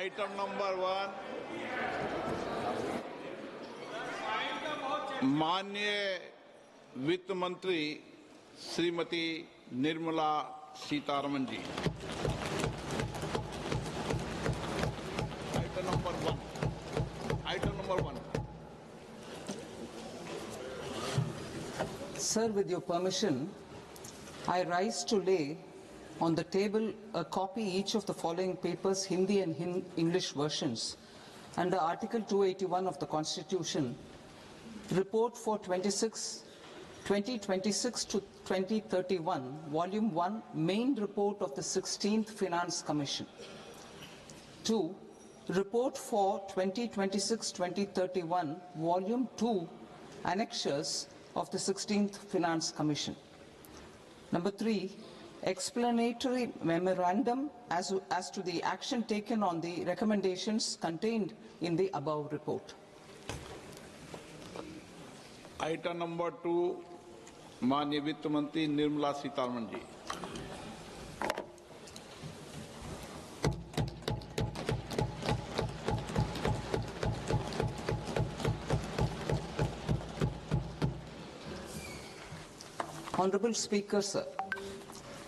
Item number 1, माननीय वित्त मंत्री Shrimati Nirmala Sitharaman ji. Item number 1। Sir, with your permission, I rise to lay on the table a copy each of the following papers, Hindi and English versions, under Article 281 of the Constitution, Report for 2026 to 2031, Volume 1, Main Report of the 16th Finance Commission. 2. Report for 2026-2031, Volume 2, Annexures of the 16th Finance Commission. Number 3, explanatory memorandum as to the action taken on the recommendations contained in the above report. Item number 2, माननीय वित्त मंत्री निर्मला सीतारमन जी। Honorable Speaker, sir,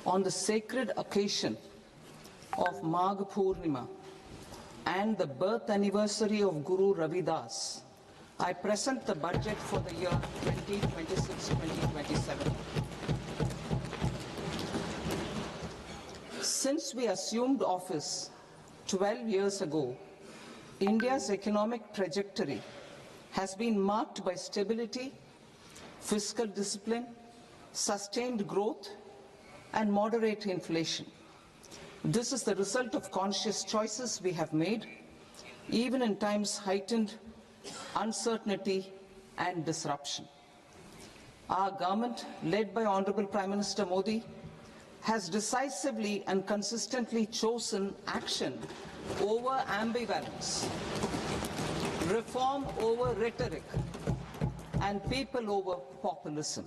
on the sacred occasion of Magh Purnima and the birth anniversary of Guru Ravidas, I present the budget for the year 2026-2027. Since we assumed office 12 years ago, India's economic trajectory has been marked by stability, fiscal discipline, sustained growth, and moderate inflation. This is the result of conscious choices we have made, even in times heightened uncertainty and disruption. Our government, led by Honorable Prime Minister Modi, has decisively and consistently chosen action over ambivalence, reform over rhetoric, and people over populism.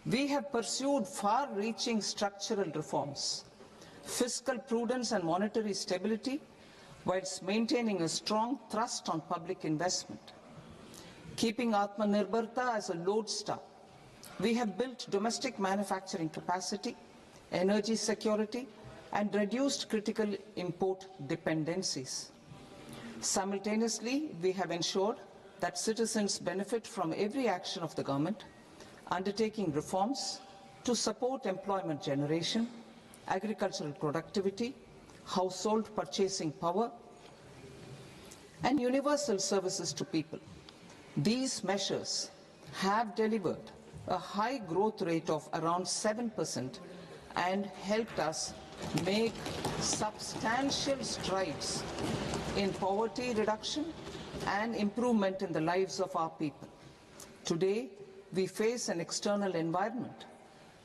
We have pursued far-reaching structural reforms, fiscal prudence and monetary stability, whilst maintaining a strong thrust on public investment. Keeping Atmanirbharta as a lodestar, we have built domestic manufacturing capacity, energy security, and reduced critical import dependencies. Simultaneously, we have ensured that citizens benefit from every action of the government, undertaking reforms to support employment generation, agricultural productivity, household purchasing power, and universal services to people. These measures have delivered a high growth rate of around 7% and helped us make substantial strides in poverty reduction and improvement in the lives of our people. Today, we face an external environment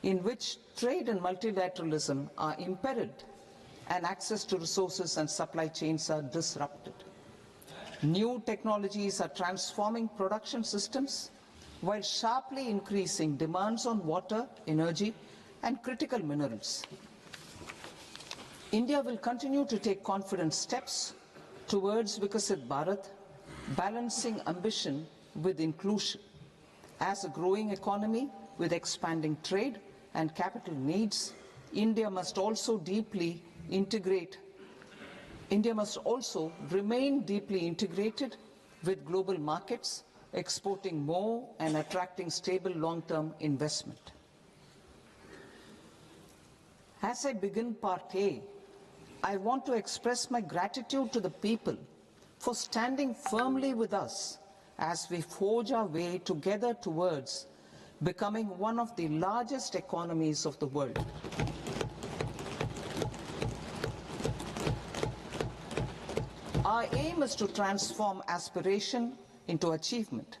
in which trade and multilateralism are imperiled and access to resources and supply chains are disrupted. New technologies are transforming production systems while sharply increasing demands on water, energy, and critical minerals. India will continue to take confident steps towards Vikasit Bharat, balancing ambition with inclusion. As a growing economy with expanding trade and capital needs, India must also remain deeply integrated with global markets, exporting more and attracting stable long-term investment. As I begin Part A, I want to express my gratitude to the people for standing firmly with us as we forge our way together towards becoming one of the largest economies of the world. Our aim is to transform aspiration into achievement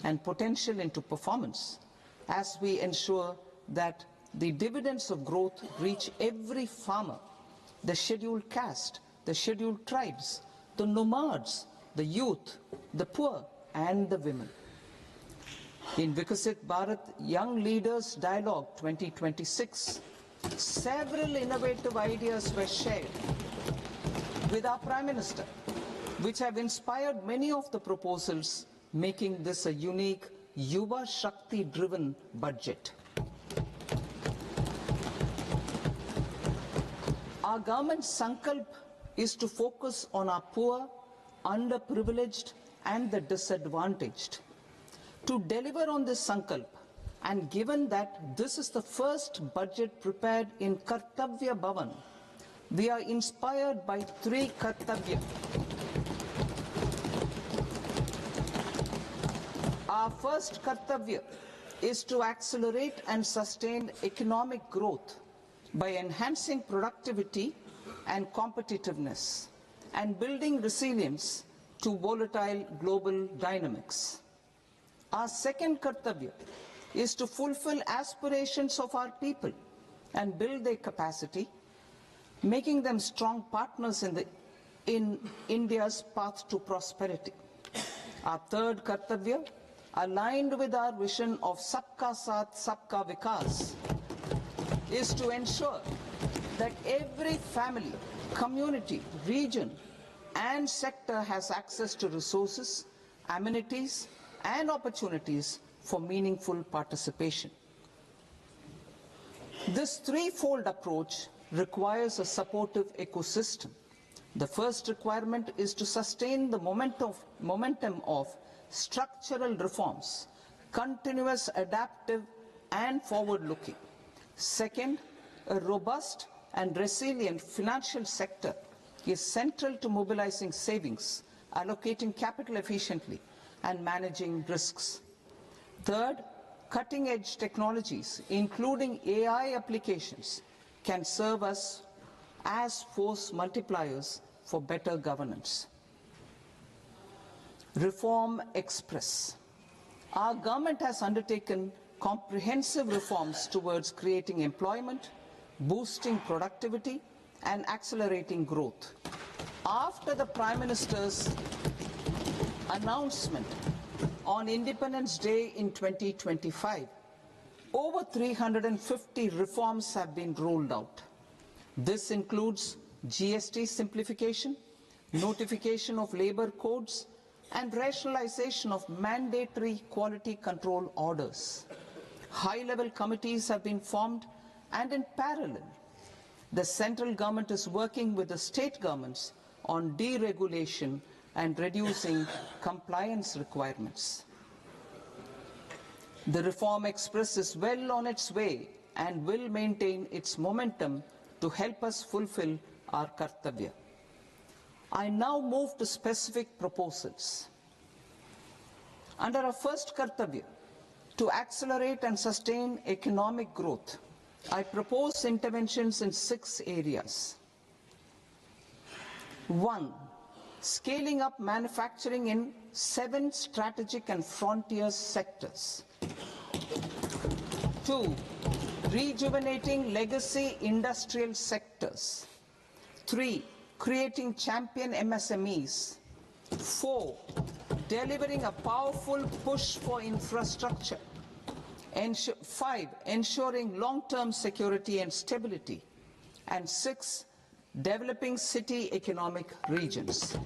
and potential into performance as we ensure that the dividends of growth reach every farmer, the scheduled caste, the scheduled tribes, the nomads, the youth, the poor, and the women. In Vikasit Bharat Young Leaders Dialogue 2026, several innovative ideas were shared with our Prime Minister, which have inspired many of the proposals, making this a unique Yuva Shakti-driven budget. Our government's sankalp is to focus on our poor, underprivileged and the disadvantaged. To deliver on this sankalp, and given that this is the first budget prepared in Kartavya Bhavan, we are inspired by three Kartavya. Our first Kartavya is to accelerate and sustain economic growth by enhancing productivity and competitiveness and building resilience to volatile global dynamics. Our second Kartavya is to fulfill aspirations of our people and build their capacity, making them strong partners in India's path to prosperity. Our third Kartavya, aligned with our vision of Sabka Saath, Sabka Vikas, is to ensure that every family, community, region and sector has access to resources, amenities and opportunities for meaningful participation. This threefold approach requires a supportive ecosystem. The first requirement is to sustain the momentum of structural reforms, continuous, adaptive and forward-looking. Second, a robust and resilient financial sector is central to mobilizing savings, allocating capital efficiently and managing risks. Third, cutting-edge technologies, including AI applications, can serve us as force multipliers for better governance. Reform Express. Our government has undertaken comprehensive reforms towards creating employment, boosting productivity and accelerating growth. After the Prime Minister's announcement on Independence Day in 2025, over 350 reforms have been rolled out. This includes GST simplification, notification of labor codes, and rationalization of mandatory quality control orders. High-level committees have been formed, and in parallel, the central government is working with the state governments on deregulation and reducing compliance requirements. The Reform Express is well on its way and will maintain its momentum to help us fulfill our Kartavya. I now move to specific proposals. Under our first Kartavya, to accelerate and sustain economic growth, I propose interventions in 6 areas. 1. Scaling up manufacturing in 7 strategic and frontier sectors. 2. Rejuvenating legacy industrial sectors. 3. Creating champion MSMEs. 4. Delivering a powerful push for infrastructure. 5. Ensuring long-term security and stability. And 6. Developing city economic regions.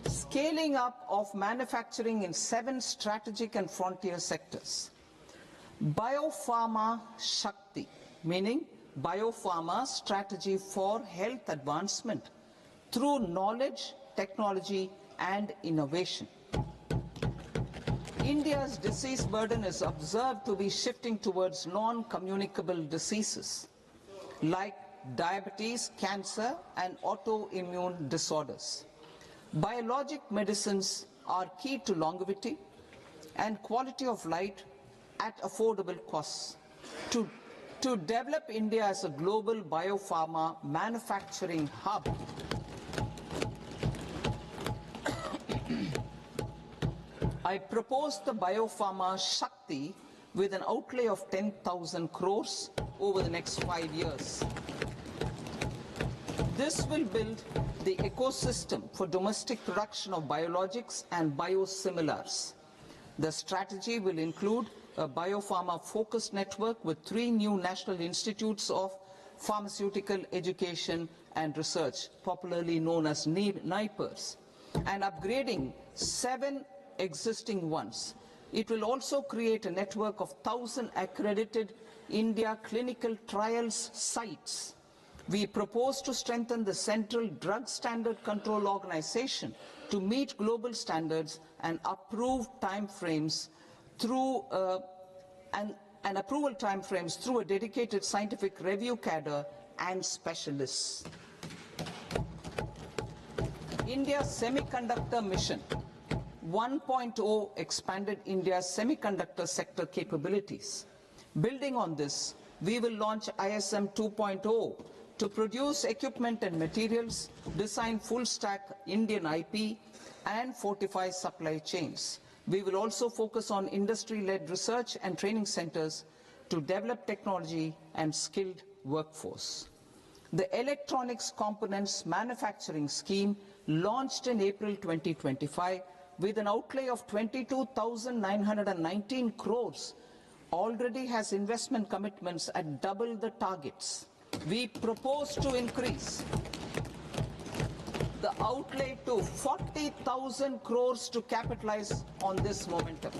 Scaling up of manufacturing in 7 strategic and frontier sectors. Biopharma Shakti, meaning biopharma strategy for health advancement through knowledge, technology and innovation. India's disease burden is observed to be shifting towards non-communicable diseases like diabetes, cancer and autoimmune disorders. Biologic medicines are key to longevity and quality of life at affordable costs. To develop India as a global biopharma manufacturing hub, I propose the Biopharma Shakti with an outlay of 10,000 crores over the next 5 years. This will build the ecosystem for domestic production of biologics and biosimilars. The strategy will include a biopharma-focused network with 3 new national institutes of pharmaceutical education and research, popularly known as NIPERS, and upgrading 7 existing ones. It will also create a network of 1,000 accredited India clinical trials sites. We propose to strengthen the Central Drug Standard Control Organization to meet global standards and approve timeframes through and approval timeframes through a dedicated scientific review cadre and specialists. India's Semiconductor Mission 1.0 expanded India's semiconductor sector capabilities. Building on this, we will launch ISM 2.0 to produce equipment and materials, design full-stack Indian IP, and fortify supply chains. We will also focus on industry-led research and training centers to develop technology and skilled workforce. The Electronics Components Manufacturing Scheme, launched in April 2025 with an outlay of 22,919 crores, already has investment commitments at double the targets. We propose to increase the outlay to 40,000 crores to capitalize on this momentum.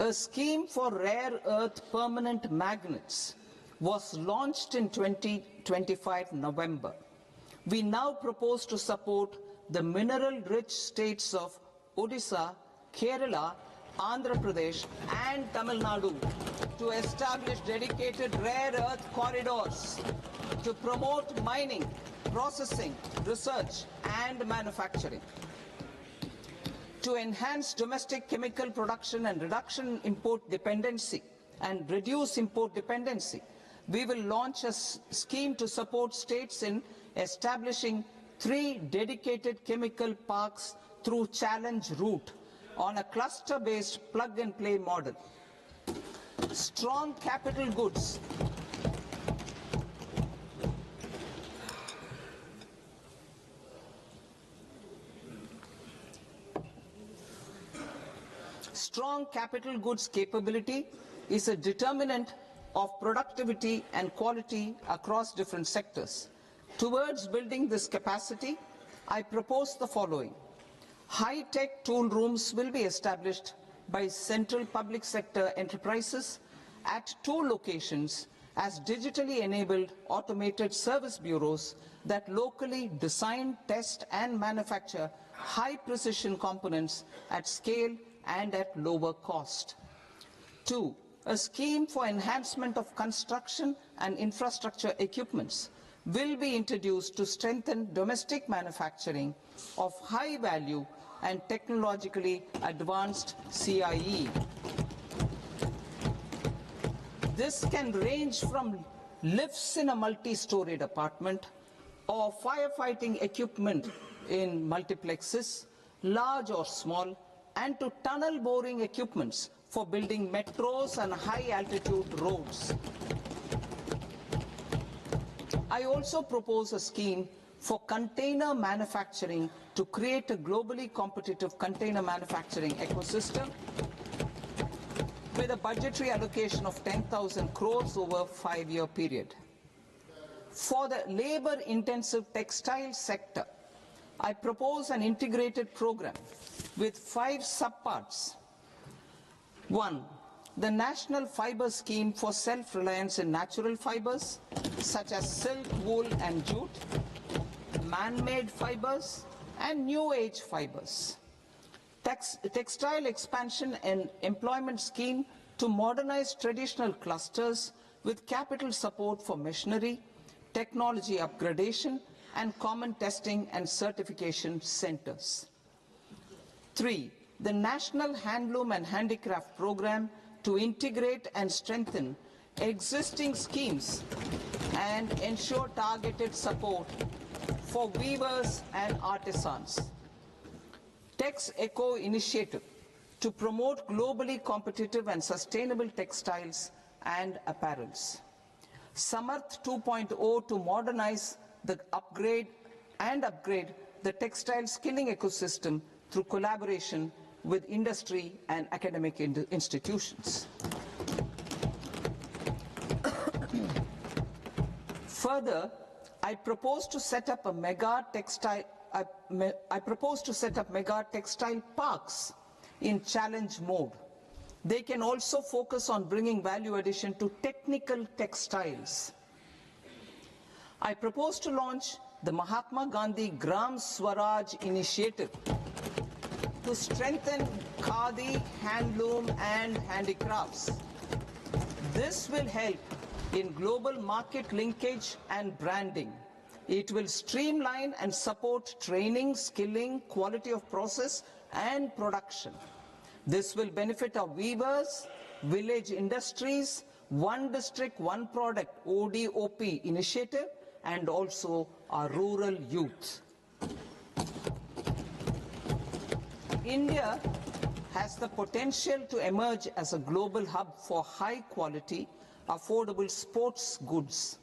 A scheme for rare earth permanent magnets was launched in 2025 November. We now propose to support the mineral-rich states of Odisha, Kerala, Andhra Pradesh and Tamil Nadu to establish dedicated rare earth corridors to promote mining, processing, research and manufacturing. To enhance domestic chemical production and reduction in import dependency and reduce import dependency, we will launch a scheme to support states in establishing 3 dedicated chemical parks through challenge route on a cluster-based plug-and-play model. Strong capital goods. Strong capital goods capability is a determinant of productivity and quality across different sectors. Towards building this capacity, I propose the following. High-tech tool rooms will be established by central public sector enterprises at 2 locations as digitally enabled automated service bureaus that locally design, test and manufacture high-precision components at scale and at lower cost. 2. A scheme for enhancement of construction and infrastructure equipments will be introduced to strengthen domestic manufacturing of high value and technologically advanced CIE. This can range from lifts in a multi-storied apartment or firefighting equipment in multiplexes, large or small, and to tunnel boring equipments for building metros and high-altitude roads. I also propose a scheme for container manufacturing to create a globally competitive container manufacturing ecosystem with a budgetary allocation of 10,000 crores over a 5-year period. For the labor-intensive textile sector, I propose an integrated program with 5 subparts. 1. The National Fiber Scheme for self-reliance in natural fibers, such as silk, wool and jute, man-made fibers and new age fibers. Textile expansion and employment scheme to modernize traditional clusters with capital support for machinery, technology upgradation and common testing and certification centers. 3. The National Handloom and Handicraft Program to integrate and strengthen existing schemes and ensure targeted support for weavers and artisans. Tex Eco initiative to promote globally competitive and sustainable textiles and apparels. Samarth 2.0 to modernize the upgrade the textile skilling ecosystem through collaboration with industry and academic institutions. Further, I propose to set up mega textile parks in challenge mode. They can also focus on bringing value addition to technical textiles. I propose to launch the Mahatma Gandhi Gram Swaraj initiative to strengthen khadi, handloom and handicrafts. This will help in global market linkage and branding. It will streamline and support training, skilling, quality of process and production. This will benefit our weavers, village industries, one district, one product ODOP initiative, and also our rural youth. India has the potential to emerge as a global hub for high quality, affordable sports goods.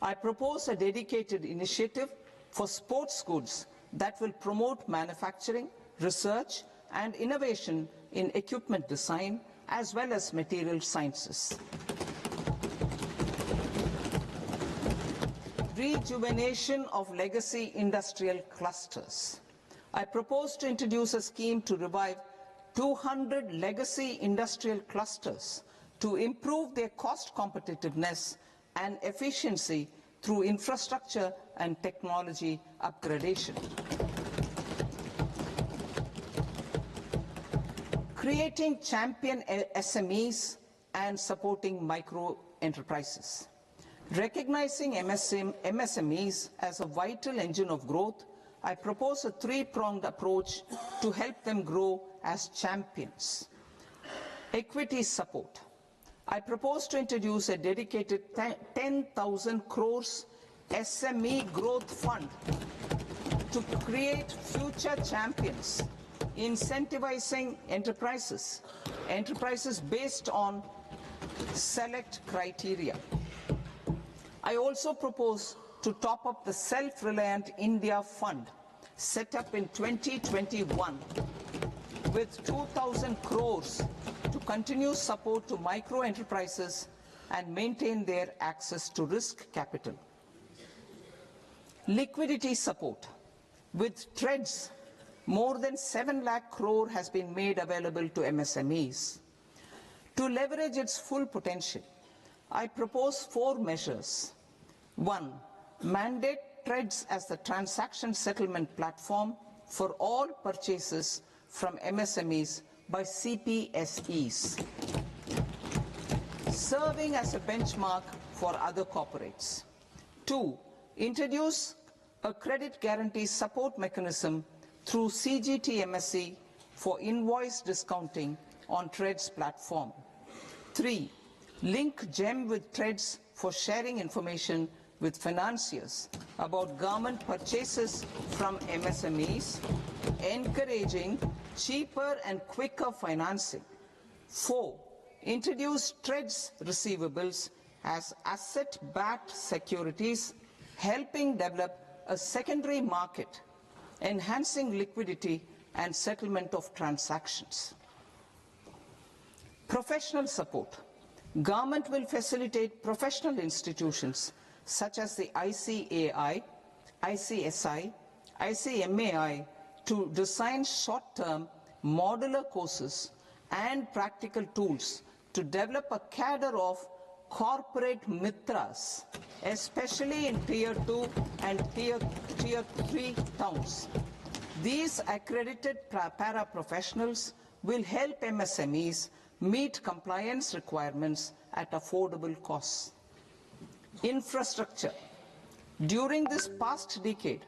I propose a dedicated initiative for sports goods that will promote manufacturing, research and innovation in equipment design as well as material sciences. Rejuvenation of legacy industrial clusters. I propose to introduce a scheme to revive 200 legacy industrial clusters to improve their cost competitiveness and efficiency through infrastructure and technology upgradation. Creating champion SMEs and supporting micro enterprises. Recognizing MSMEs as a vital engine of growth, I propose a three-pronged approach to help them grow as champions. Equity support. I propose to introduce a dedicated 10,000 crores SME growth fund to create future champions, incentivizing enterprises based on select criteria. I also propose to top up the Self-Reliant India Fund set up in 2021 with 2,000 crores to continue support to micro enterprises and maintain their access to risk capital. Liquidity support. With TREDS, more than 7 lakh crore has been made available to MSMEs. To leverage its full potential, I propose 4 measures. 1. Mandate TREDS as the transaction settlement platform for all purchases from MSMEs by CPSEs, serving as a benchmark for other corporates. 2. Introduce a credit guarantee support mechanism through CGT-MSE for invoice discounting on TREDS platform. 3. Link GEM with TREDS for sharing information with financiers about government purchases from MSMEs, encouraging cheaper and quicker financing. 4. Introduce TREDS receivables as asset-backed securities, helping develop a secondary market, enhancing liquidity and settlement of transactions. Professional support. Government will facilitate professional institutions such as the ICAI, ICSI, ICMAI to design short-term modular courses and practical tools to develop a cadre of corporate mitras, especially in Tier 2 and Tier 3 towns. These accredited para-professionals will help MSMEs meet compliance requirements at affordable costs. Infrastructure. During this past decade,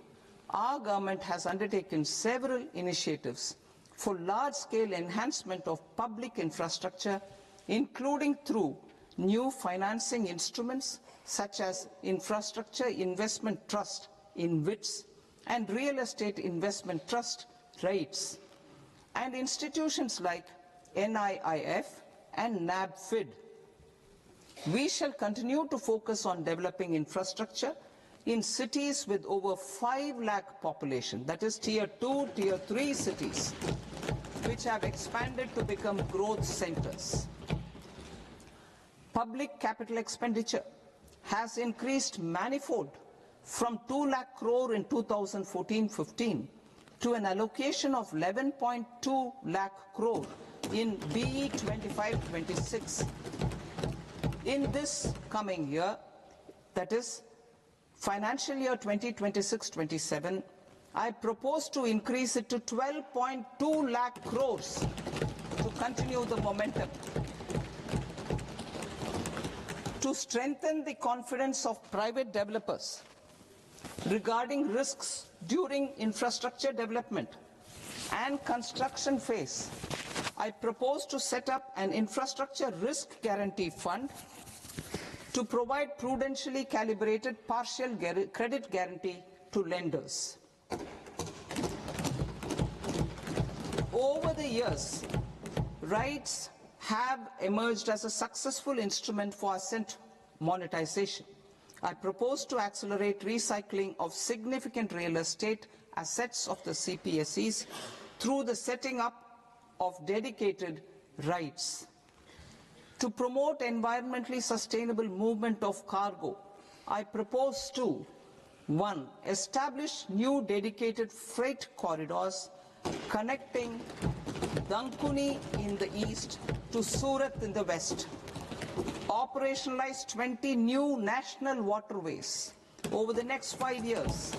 our government has undertaken several initiatives for large-scale enhancement of public infrastructure, including through new financing instruments such as Infrastructure Investment Trust in WITS and Real Estate Investment Trust REITs, and institutions like NIIF and NABFID. We shall continue to focus on developing infrastructure in cities with over 5 lakh population, that is Tier 2, Tier 3 cities, which have expanded to become growth centers. Public capital expenditure has increased manifold from 2 lakh crore in 2014-15 to an allocation of 11.2 lakh crore in BE 25-26. In this coming year, that is financial year 2026-27, I propose to increase it to 12.2 lakh crores to continue the momentum. To strengthen the confidence of private developers regarding risks during infrastructure development and construction phase, I propose to set up an infrastructure risk guarantee fund to provide prudentially calibrated partial credit guarantee to lenders. Over the years, RITES have emerged as a successful instrument for asset monetization. I propose to accelerate recycling of significant real estate assets of the CPSEs through the setting up of dedicated RITES. To promote environmentally sustainable movement of cargo, I propose to 1. Establish new dedicated freight corridors connecting Dankuni in the east to Surat in the west. Operationalize 20 new national waterways over the next 5 years.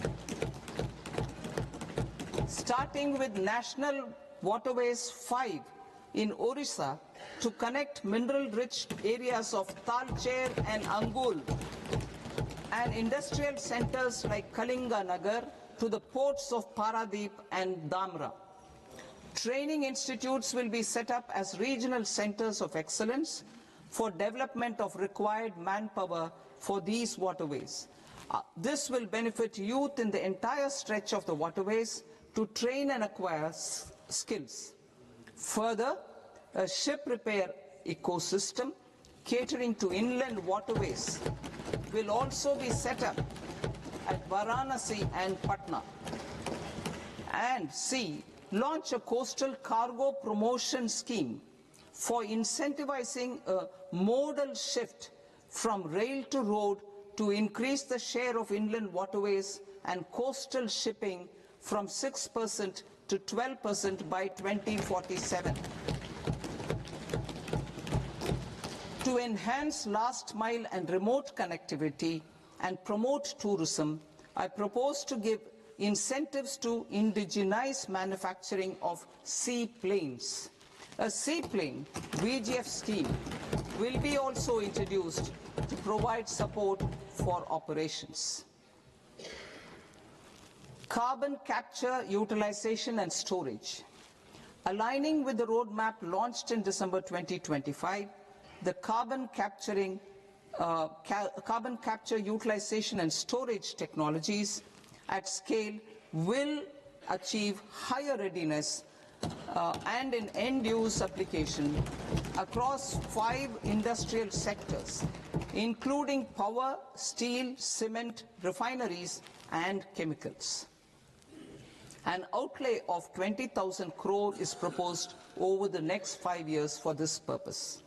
Starting with National Waterways 5 in Orissa to connect mineral-rich areas of Talcher and Angul and industrial centers like Kalinga Nagar to the ports of Paradeep and Dhamra. Training institutes will be set up as regional centers of excellence for development of required manpower for these waterways. This will benefit youth in the entire stretch of the waterways to train and acquire skills. Further, a ship repair ecosystem catering to inland waterways will also be set up at Varanasi and Patna. And C, launch a coastal cargo promotion scheme for incentivizing a modal shift from rail to road to increase the share of inland waterways and coastal shipping from 6% to 12% by 2047. To enhance last mile and remote connectivity and promote tourism, I propose to give incentives to indigenize manufacturing of seaplanes. A seaplane VGF scheme will be also introduced to provide support for operations. Carbon capture, utilization and storage. Aligning with the roadmap launched in December 2025, the carbon capture, utilization and storage technologies at scale will achieve higher readiness and in end-use application across 5 industrial sectors, including power, steel, cement, refineries, and chemicals. An outlay of 20,000 crore is proposed over the next 5 years for this purpose.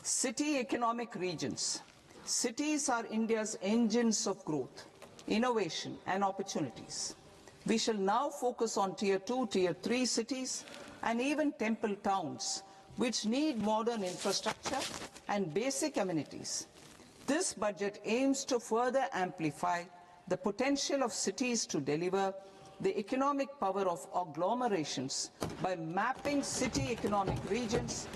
City economic regions. Cities are India's engines of growth, innovation, and opportunities. We shall now focus on Tier 2, Tier 3 cities, and even temple towns, which need modern infrastructure and basic amenities. This budget aims to further amplify the potential of cities to deliver the economic power of agglomerations by mapping city economic regions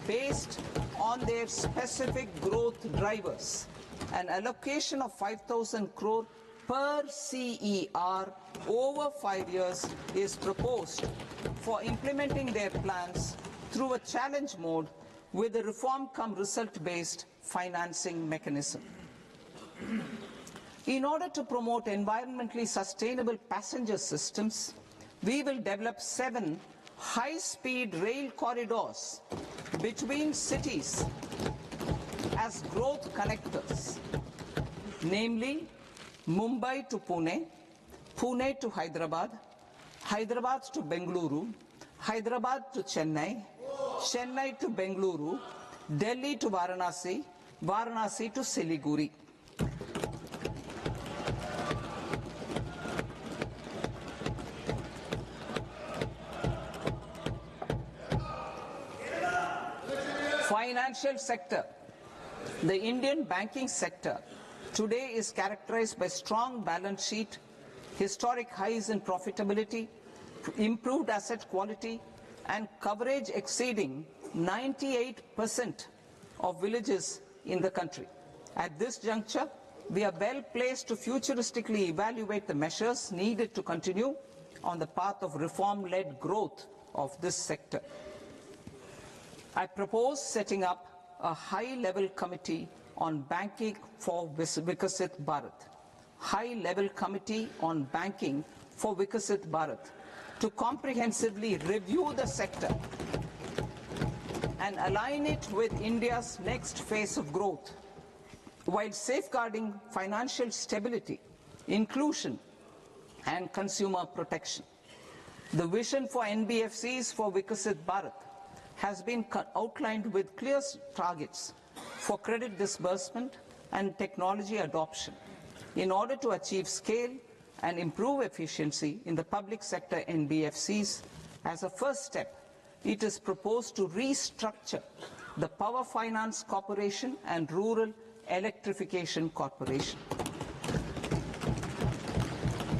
based on their specific growth drivers. An allocation of 5,000 crore per CER over 5 years is proposed for implementing their plans through a challenge mode with a reform-cum-result-based financing mechanism. In order to promote environmentally sustainable passenger systems, we will develop 7 high-speed rail corridors between cities as growth connectors, namely Mumbai to Pune, Pune to Hyderabad, Hyderabad to Bengaluru, Hyderabad to Chennai, Chennai to Bengaluru, Delhi to Varanasi, Varanasi to Siliguri. Financial sector. The Indian banking sector today is characterized by strong balance sheet, historic highs in profitability, improved asset quality, and coverage exceeding 98% of villages in the country. At this juncture, we are well placed to futuristically evaluate the measures needed to continue on the path of reform-led growth of this sector. I propose setting up a high-level committee on banking for Vikasit Bharat. High-level committee on banking for Vikasit Bharat to comprehensively review the sector and align it with India's next phase of growth, while safeguarding financial stability, inclusion, and consumer protection. The vision for NBFCs for Vikasit Bharat has been outlined with clear targets for credit disbursement and technology adoption in order to achieve scale and improve efficiency in the public sector NBFCs. As a first step, it is proposed to restructure the Power Finance Corporation and Rural Electrification Corporation.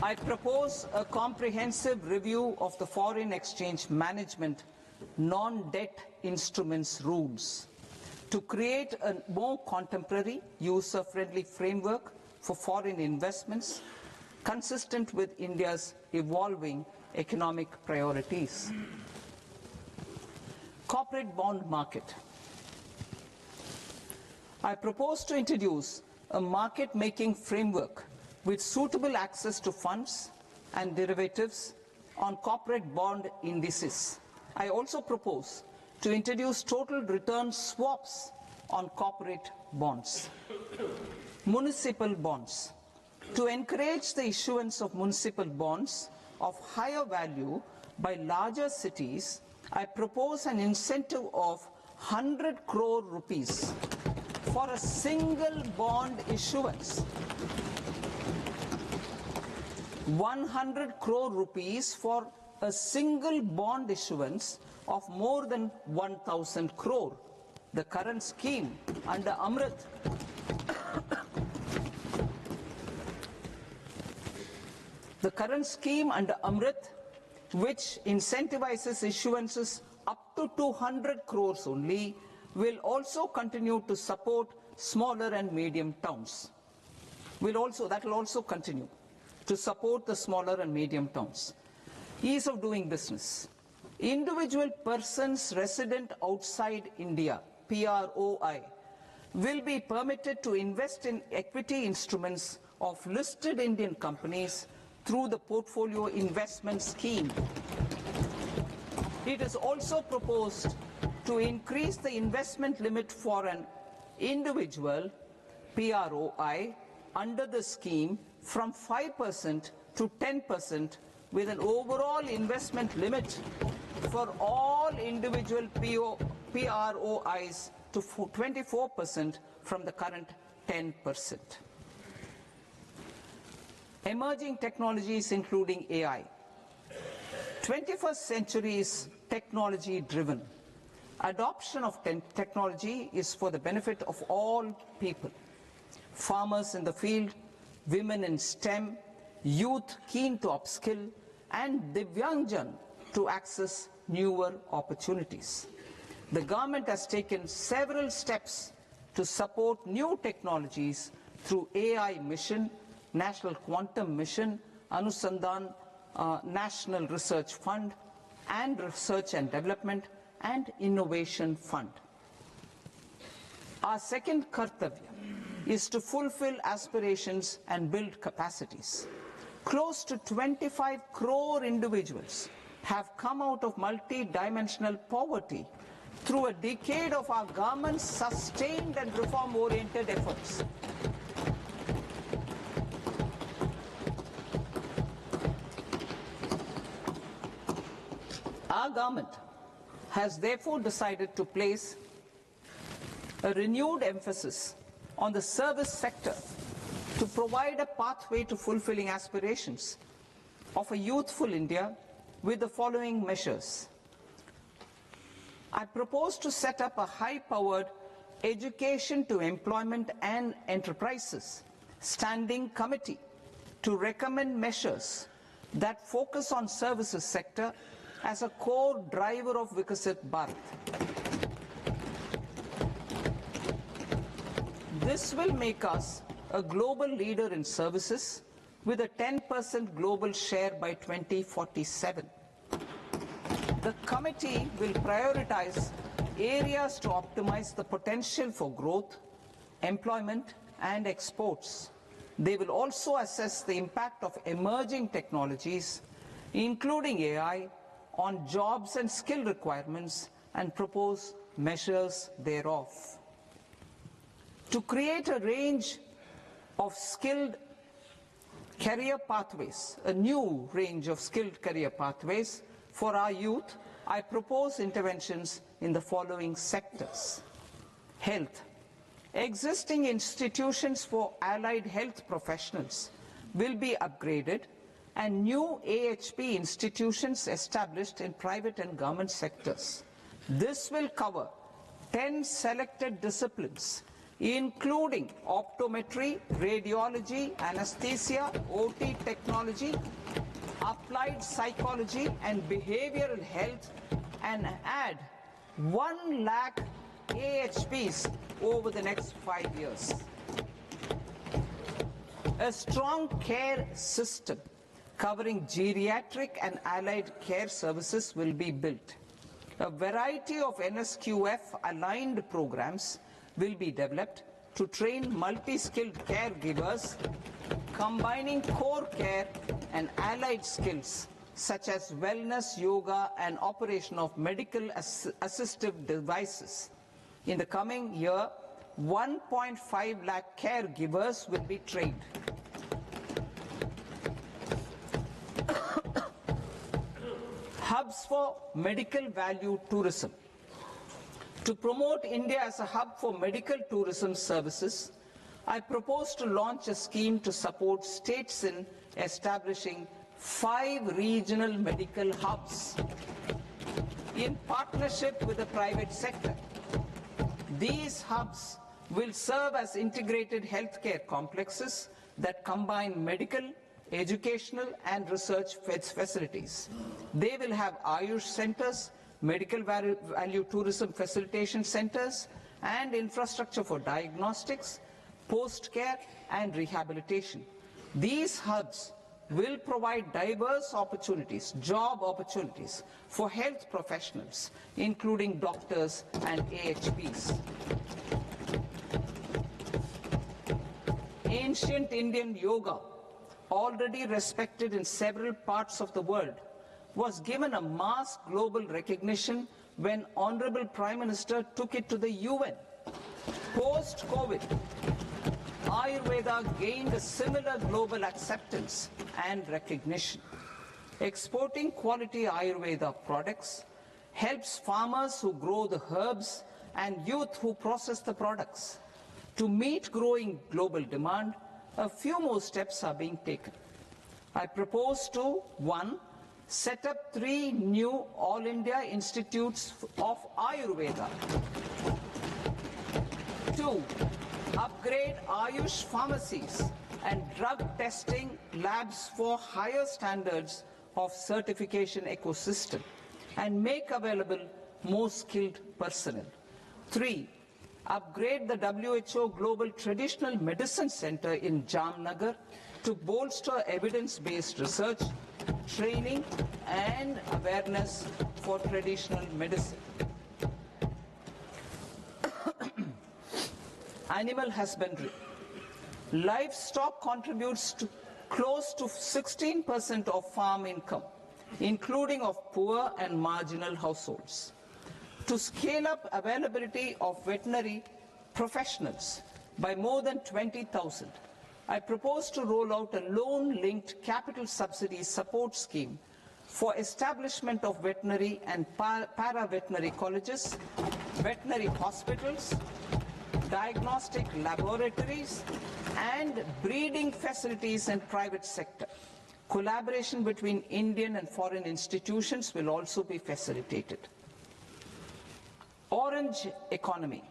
I propose a comprehensive review of the foreign exchange management non-debt instruments rules to create a more contemporary, user-friendly framework for foreign investments consistent with India's evolving economic priorities. Corporate bond market. I propose to introduce a market-making framework with suitable access to funds and derivatives on corporate bond indices. I also propose to introduce total return swaps on corporate bonds. Municipal bonds. To encourage the issuance of municipal bonds of higher value by larger cities, I propose an incentive of 100 crore rupees for a single bond issuance. 100 crore rupees for a single bond issuance of more than 1,000 crore. The current scheme under Amrit which incentivizes issuances up to 200 crores only, will also continue to support smaller and medium towns. That will also continue to support the smaller and medium towns. Ease of doing business. Individual persons resident outside India, PROI, will be permitted to invest in equity instruments of listed Indian companies through the Portfolio Investment Scheme. It is also proposed to increase the investment limit for an individual PROI under the scheme from 5% to 10%, with an overall investment limit for all individual PROIs to 24% from the current 10%. Emerging technologies including AI. 21st century is technology driven. Adoption of technology is for the benefit of all people. Farmers in the field, women in STEM, youth keen to upskill, and Divyangjan to access newer opportunities. The government has taken several steps to support new technologies through AI Mission, National Quantum Mission, Anusandhan National Research Fund, and Research and Development and Innovation Fund. Our second kartavya is to fulfill aspirations and build capacities. Close to 25 crore individuals have come out of multi-dimensional poverty through a decade of our government's sustained and reform-oriented efforts. Our government has therefore decided to place a renewed emphasis on the service sector to provide a pathway to fulfilling aspirations of a youthful India with the following measures. I propose to set up a high-powered Education to Employment and Enterprises Standing Committee to recommend measures that focus on services sector as a core driver of Vikasit Bharat. This will make us a global leader in services with a 10% global share by 2047. The committee will prioritize areas to optimize the potential for growth, employment, and exports. They will also assess the impact of emerging technologies, including AI, on jobs and skill requirements and propose measures thereof. To create a range of skilled career pathways, a new range of skilled career pathways for our youth, I propose interventions in the following sectors. Health. Existing institutions for allied health professionals will be upgraded and new AHP institutions established in private and government sectors. This will cover 10 selected disciplines, including optometry, radiology, anesthesia, OT technology, applied psychology and behavioral health, and add 1 lakh AHPs over the next 5 years. A strong care system covering geriatric and allied care services will be built. A variety of NSQF-aligned programs will be developed to train multi-skilled caregivers, combining core care and allied skills such as wellness, yoga, and operation of medical assistive devices. In the coming year, 1.5 lakh caregivers will be trained. Hubs for medical value tourism. To promote India as a hub for medical tourism services, I propose to launch a scheme to support states in establishing 5 regional medical hubs in partnership with the private sector. These hubs will serve as integrated healthcare complexes that combine medical, educational, and research facilities. They will have Ayush centers, medical value tourism facilitation centers, and infrastructure for diagnostics, post-care, and rehabilitation. These hubs will provide diverse opportunities, job opportunities for health professionals, including doctors and AHPs. Ancient Indian yoga, already respected in several parts of the world, was given a mass global recognition when Honorable Prime Minister took it to the UN. Post-COVID, Ayurveda gained a similar global acceptance and recognition. Exporting quality Ayurveda products helps farmers who grow the herbs and youth who process the products. To meet growing global demand, a few more steps are being taken. I propose to 1. Set up 3 new All India Institutes of Ayurveda. 2. Upgrade Ayush pharmacies and drug testing labs for higher standards of certification ecosystem and make available more skilled personnel. 3. Upgrade the WHO Global Traditional Medicine Center in Jamnagar to bolster evidence-based research, training, and awareness for traditional medicine. Animal husbandry. Livestock contributes to close to 16% of farm income, including of poor and marginal households. To scale up availability of veterinary professionals by more than 20,000, I propose to roll out a loan-linked capital subsidy support scheme for establishment of veterinary and para-veterinary colleges, veterinary hospitals, diagnostic laboratories, and breeding facilities in private sector. Collaboration between Indian and foreign institutions will also be facilitated. Orange economy.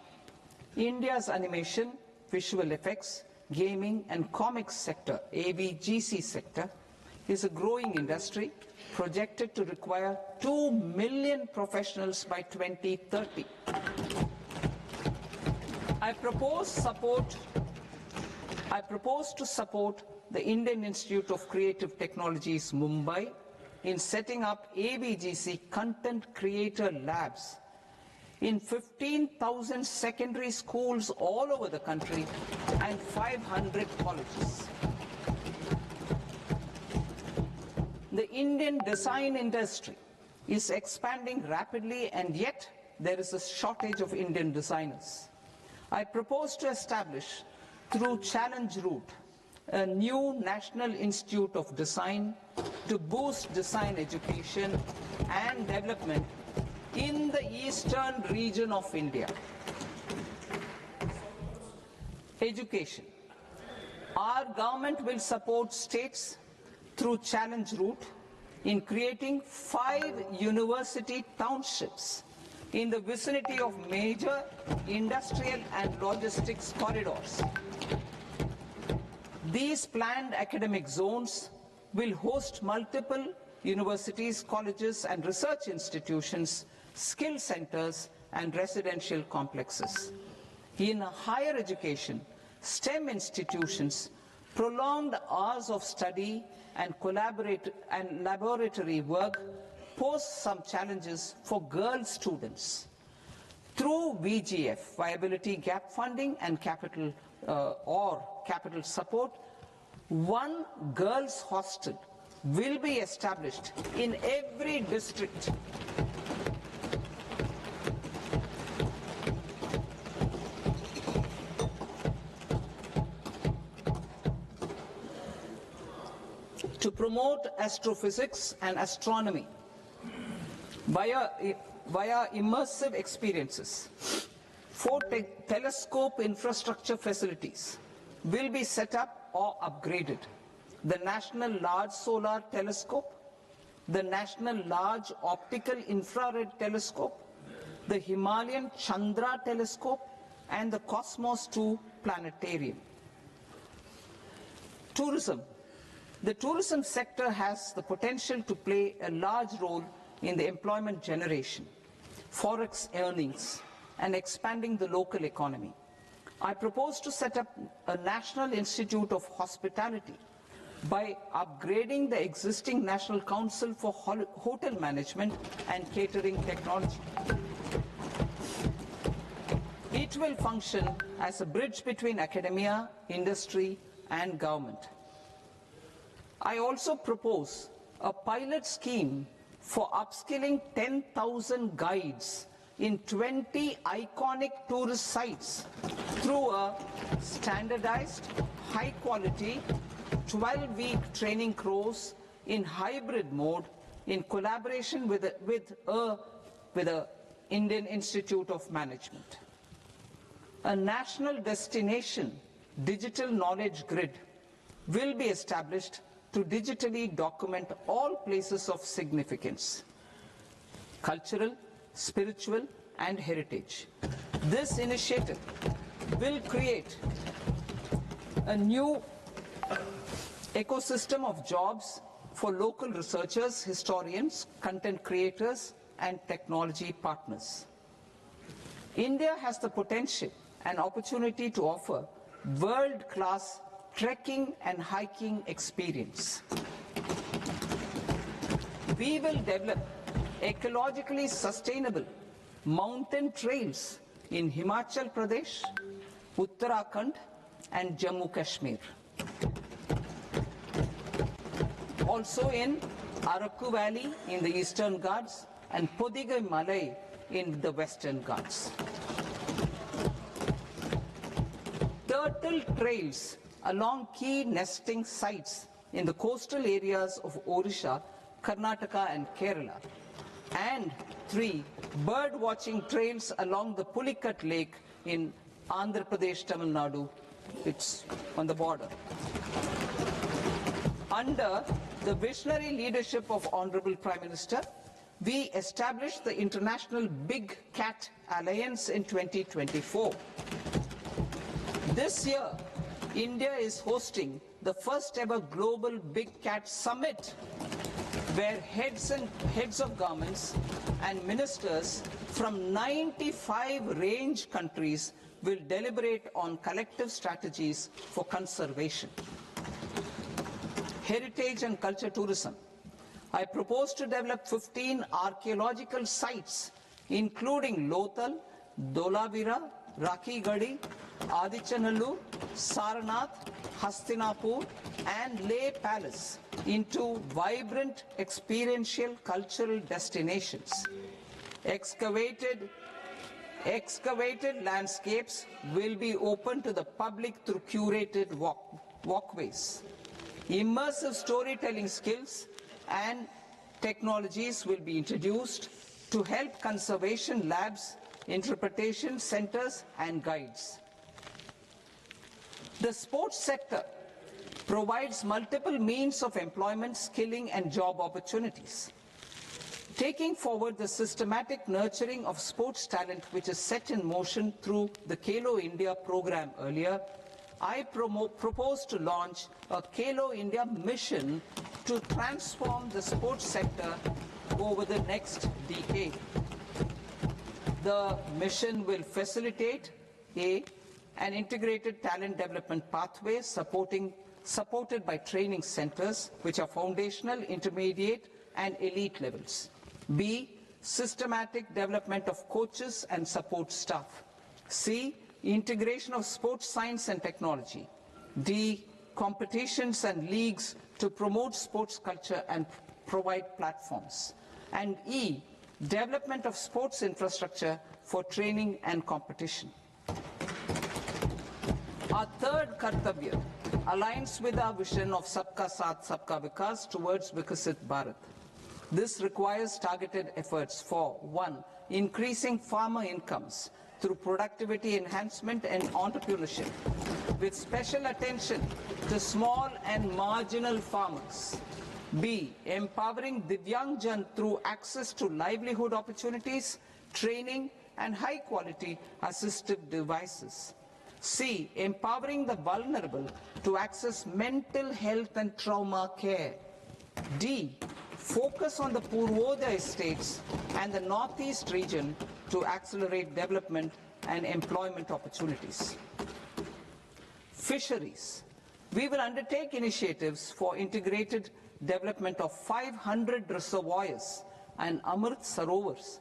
India's animation, visual effects, gaming and comics sector, AVGC sector, is a growing industry projected to require 2 million professionals by 2030. I propose to support the Indian Institute of Creative Technologies, Mumbai, in setting up AVGC content creator labs in 15,000 secondary schools all over the country and 500 colleges. The Indian design industry is expanding rapidly, and yet there is a shortage of Indian designers. I propose to establish, through Challenge Route, a new National Institute of Design to boost design education and development in the eastern region of India. Education. Our government will support states through Challenge Route in creating 5 university townships in the vicinity of major industrial and logistics corridors. These planned academic zones will host multiple universities, colleges and research institutions, skill centers and residential complexes. In higher education, STEM institutions, prolonged hours of study and laboratory work pose some challenges for girl students. Through VGF, Viability Gap Funding and capital support, 1 girls' hostel will be established in every district. To promote astrophysics and astronomy via immersive experiences, 4 telescope infrastructure facilities will be set up or upgraded. The National Large Solar Telescope, the National Large Optical Infrared Telescope, the Himalayan Chandra Telescope, and the Cosmos 2 Planetarium. Tourism. The tourism sector has the potential to play a large role in the employment generation, forex earnings, and expanding the local economy. I propose to set up a National Institute of Hospitality by upgrading the existing National Council for Hotel Management and Catering Technology. It will function as a bridge between academia, industry, and government. I also propose a pilot scheme for upskilling 10,000 guides in 20 iconic tourist sites through a standardized, high-quality, 12-week training course in hybrid mode in collaboration with the Indian Institute of Management. A national destination digital knowledge grid will be established to digitally document all places of significance, cultural, spiritual, and heritage. This initiative will create a new ecosystem of jobs for local researchers, historians, content creators, and technology partners. India has the potential and opportunity to offer world-class trekking and hiking experience. We will develop ecologically sustainable mountain trails in Himachal Pradesh, Uttarakhand, and Jammu Kashmir. Also in Araku Valley in the Eastern Ghats and Podigai Malai in the Western Ghats. Turtle trails along key nesting sites in the coastal areas of Odisha Karnataka and Kerala. And 3, bird watching trails along the Pulikat Lake in Andhra Pradesh, Tamil Nadu. It's on the border. Under the visionary leadership of Honorable Prime Minister, we established the International Big Cat Alliance in 2024. This year, India is hosting the first ever Global Big Cat Summit, where heads of governments and ministers from 95 range countries will deliberate on collective strategies for conservation. Heritage and culture tourism. I propose to develop 15 archaeological sites, including Lothal, Dholavira, Rakhi Gadi, Adichanallu, Saranath, Hastinapur, and Leh Palace into vibrant experiential cultural destinations. Excavated landscapes will be open to the public through curated walkways. Immersive storytelling skills and technologies will be introduced to help conservation labs, interpretation centers, and guides. The sports sector provides multiple means of employment, skilling, and job opportunities. Taking forward the systematic nurturing of sports talent which is set in motion through the Khelo India program earlier, I propose to launch a Khelo India mission to transform the sports sector over the next decade. The mission will facilitate an integrated talent development pathway supported by training centers which are foundational, intermediate, and elite levels. B, systematic development of coaches and support staff. C, integration of sports science and technology. D, competitions and leagues to promote sports culture and provide platforms. And E, development of sports infrastructure for training and competition. Our third Kartavya aligns with our vision of Sabka Saath, Sabka Vikas towards Vikasit Bharat. This requires targeted efforts for 1, increasing farmer incomes through productivity enhancement and entrepreneurship, with special attention to small and marginal farmers. B, empowering Divyangjan through access to livelihood opportunities, training, and high-quality assistive devices. C, empowering the vulnerable to access mental health and trauma care. D, focus on the Purvodaya states and the Northeast region to accelerate development and employment opportunities. Fisheries. We will undertake initiatives for integrated development of 500 reservoirs and Amrit Sarovars.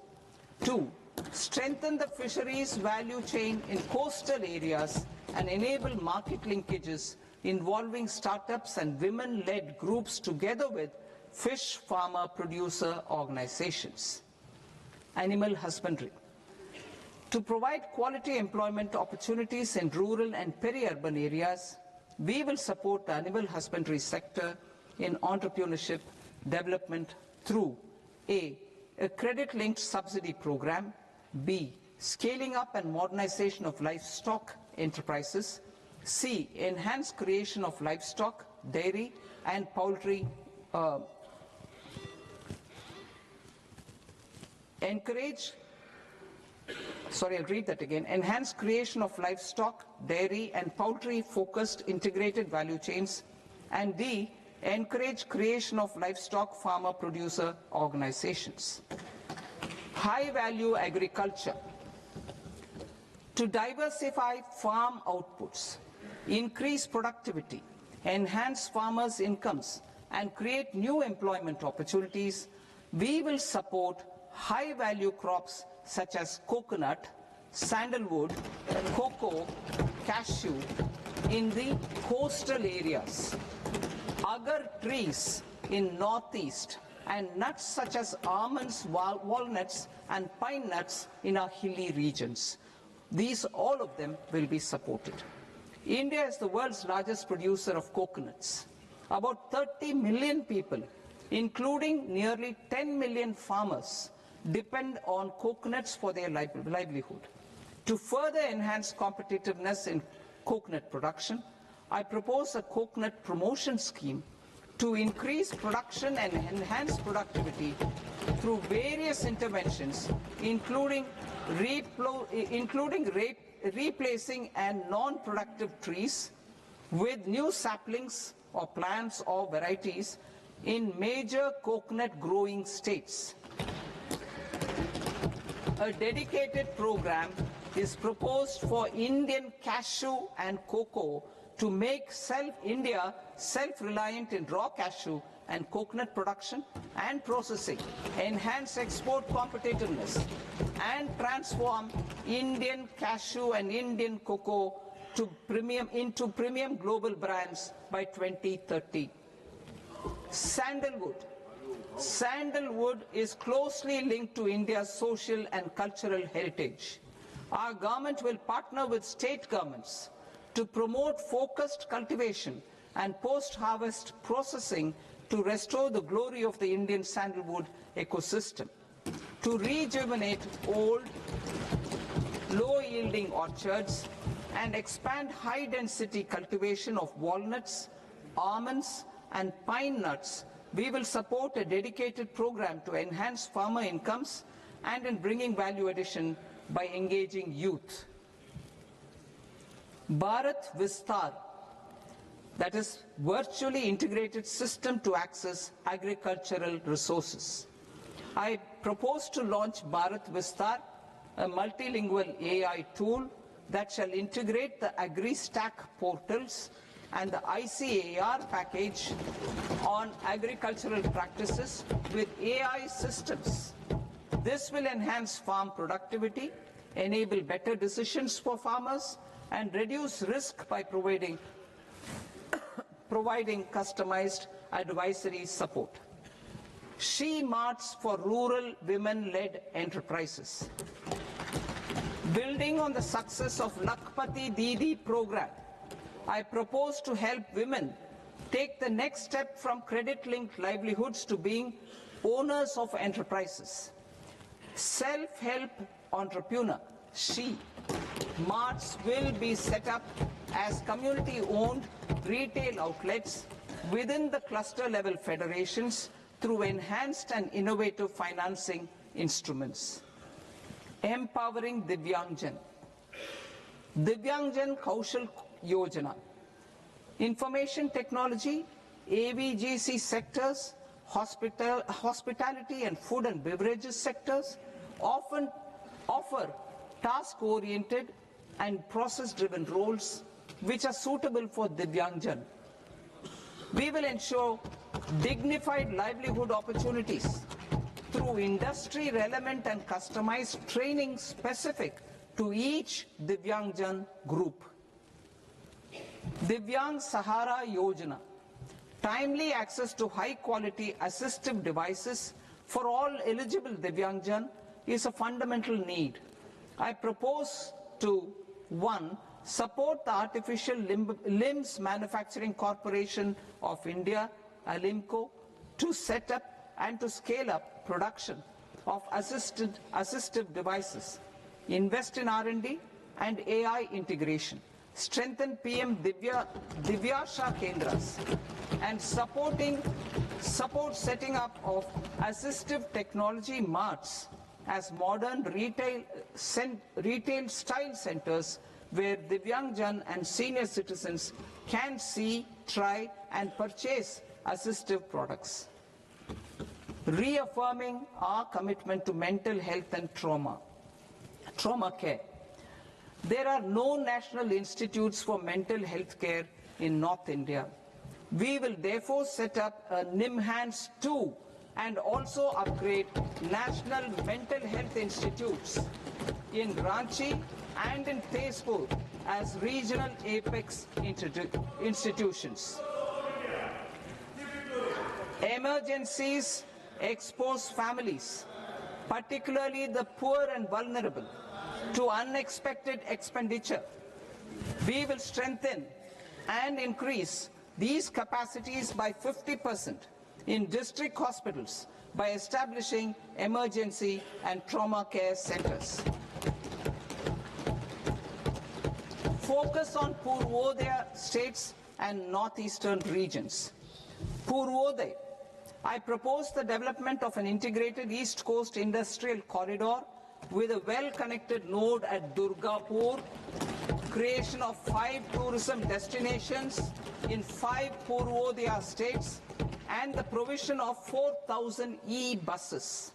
2, strengthen the fisheries value chain in coastal areas and enable market linkages involving startups and women-led groups together with fish farmer producer organizations. Animal husbandry. To provide quality employment opportunities in rural and peri-urban areas, we will support the animal husbandry sector in entrepreneurship development through A, credit-linked subsidy program, B, scaling up and modernization of livestock enterprises, C, enhanced creation of livestock, dairy, and poultry enhanced creation of livestock, dairy, and poultry-focused integrated value chains, and D, encourage creation of livestock farmer-producer organizations. High-value agriculture. To diversify farm outputs, increase productivity, enhance farmers' incomes, and create new employment opportunities, we will support high-value crops such as coconut, sandalwood, cocoa, cashew in the coastal areas, agar trees in northeast, and nuts such as almonds, walnuts, and pine nuts in our hilly regions. All of them will be supported. India is the world's largest producer of coconuts. About 30 million people including nearly 10 million farmers, depend on coconuts for their livelihood. To further enhance competitiveness in coconut production, I propose a coconut promotion scheme to increase production and enhance productivity through various interventions, including replacing and non-productive trees with new saplings or plants or varieties in major coconut growing states. A dedicated program is proposed for Indian cashew and cocoa to make India self-reliant in raw cashew and coconut production and processing, enhance export competitiveness, and transform Indian cashew and Indian cocoa into premium global brands by 2030. Sandalwood. Sandalwood is closely linked to India's social and cultural heritage. Our government will partner with state governments to promote focused cultivation and post-harvest processing to restore the glory of the Indian sandalwood ecosystem, to rejuvenate old, low-yielding orchards and expand high-density cultivation of walnuts, almonds, and pine nuts. We will support a dedicated program to enhance farmer incomes and in bringing value addition by engaging youth. Bharat Vistar, that is virtually integrated system to access agricultural resources. I propose to launch Bharat Vistar, a multilingual AI tool that shall integrate the AgriStack portals and the ICAR package on agricultural practices with AI systems. This will enhance farm productivity, enable better decisions for farmers, and reduce risk by providing customized advisory support. She Marts for rural women-led enterprises. Building on the success of Lakpati Didi program, I propose to help women take the next step from credit-linked livelihoods to being owners of enterprises. Self-help entrepreneur, She Marts will be set up as community-owned retail outlets within the cluster-level federations through enhanced and innovative financing instruments. Empowering Divyangjan. Divyangjan Kaushal Yojana. Information technology, AVGC sectors, hospitality and food and beverages sectors often offer task-oriented and process-driven roles which are suitable for Divyangjan. We will ensure dignified livelihood opportunities through industry-relevant and customized training specific to each Divyangjan group. Divyang Sahara Yojana. Timely access to high-quality assistive devices for all eligible Divyangjan is a fundamental need. I propose to 1. Support the Artificial Limbs Manufacturing Corporation of India, Alimco, to set up and to scale up production of assistive devices, invest in R&D and AI integration, strengthen PM Divyasha Kendras, and support setting up of assistive technology marts as modern retail style centers where Divyangjan and senior citizens can see, try and purchase assistive products. Reaffirming our commitment to mental health and trauma care. There are no national institutes for mental health care in North India. We will therefore set up a NIMHANS 2 and also upgrade national mental health institutes in Ranchi and in Tezpur as regional apex institutions. Emergencies expose families, particularly the poor and vulnerable, to unexpected expenditure. We will strengthen and increase these capacities by 50% in district hospitals by establishing emergency and trauma care centers. Focus on Purvodaya states and northeastern regions. Purvodaya, I propose the development of an integrated East Coast industrial corridor with a well-connected node at Durgapur, creation of 5 tourism destinations in 5 Purvodaya states, and the provision of 4,000 e-buses.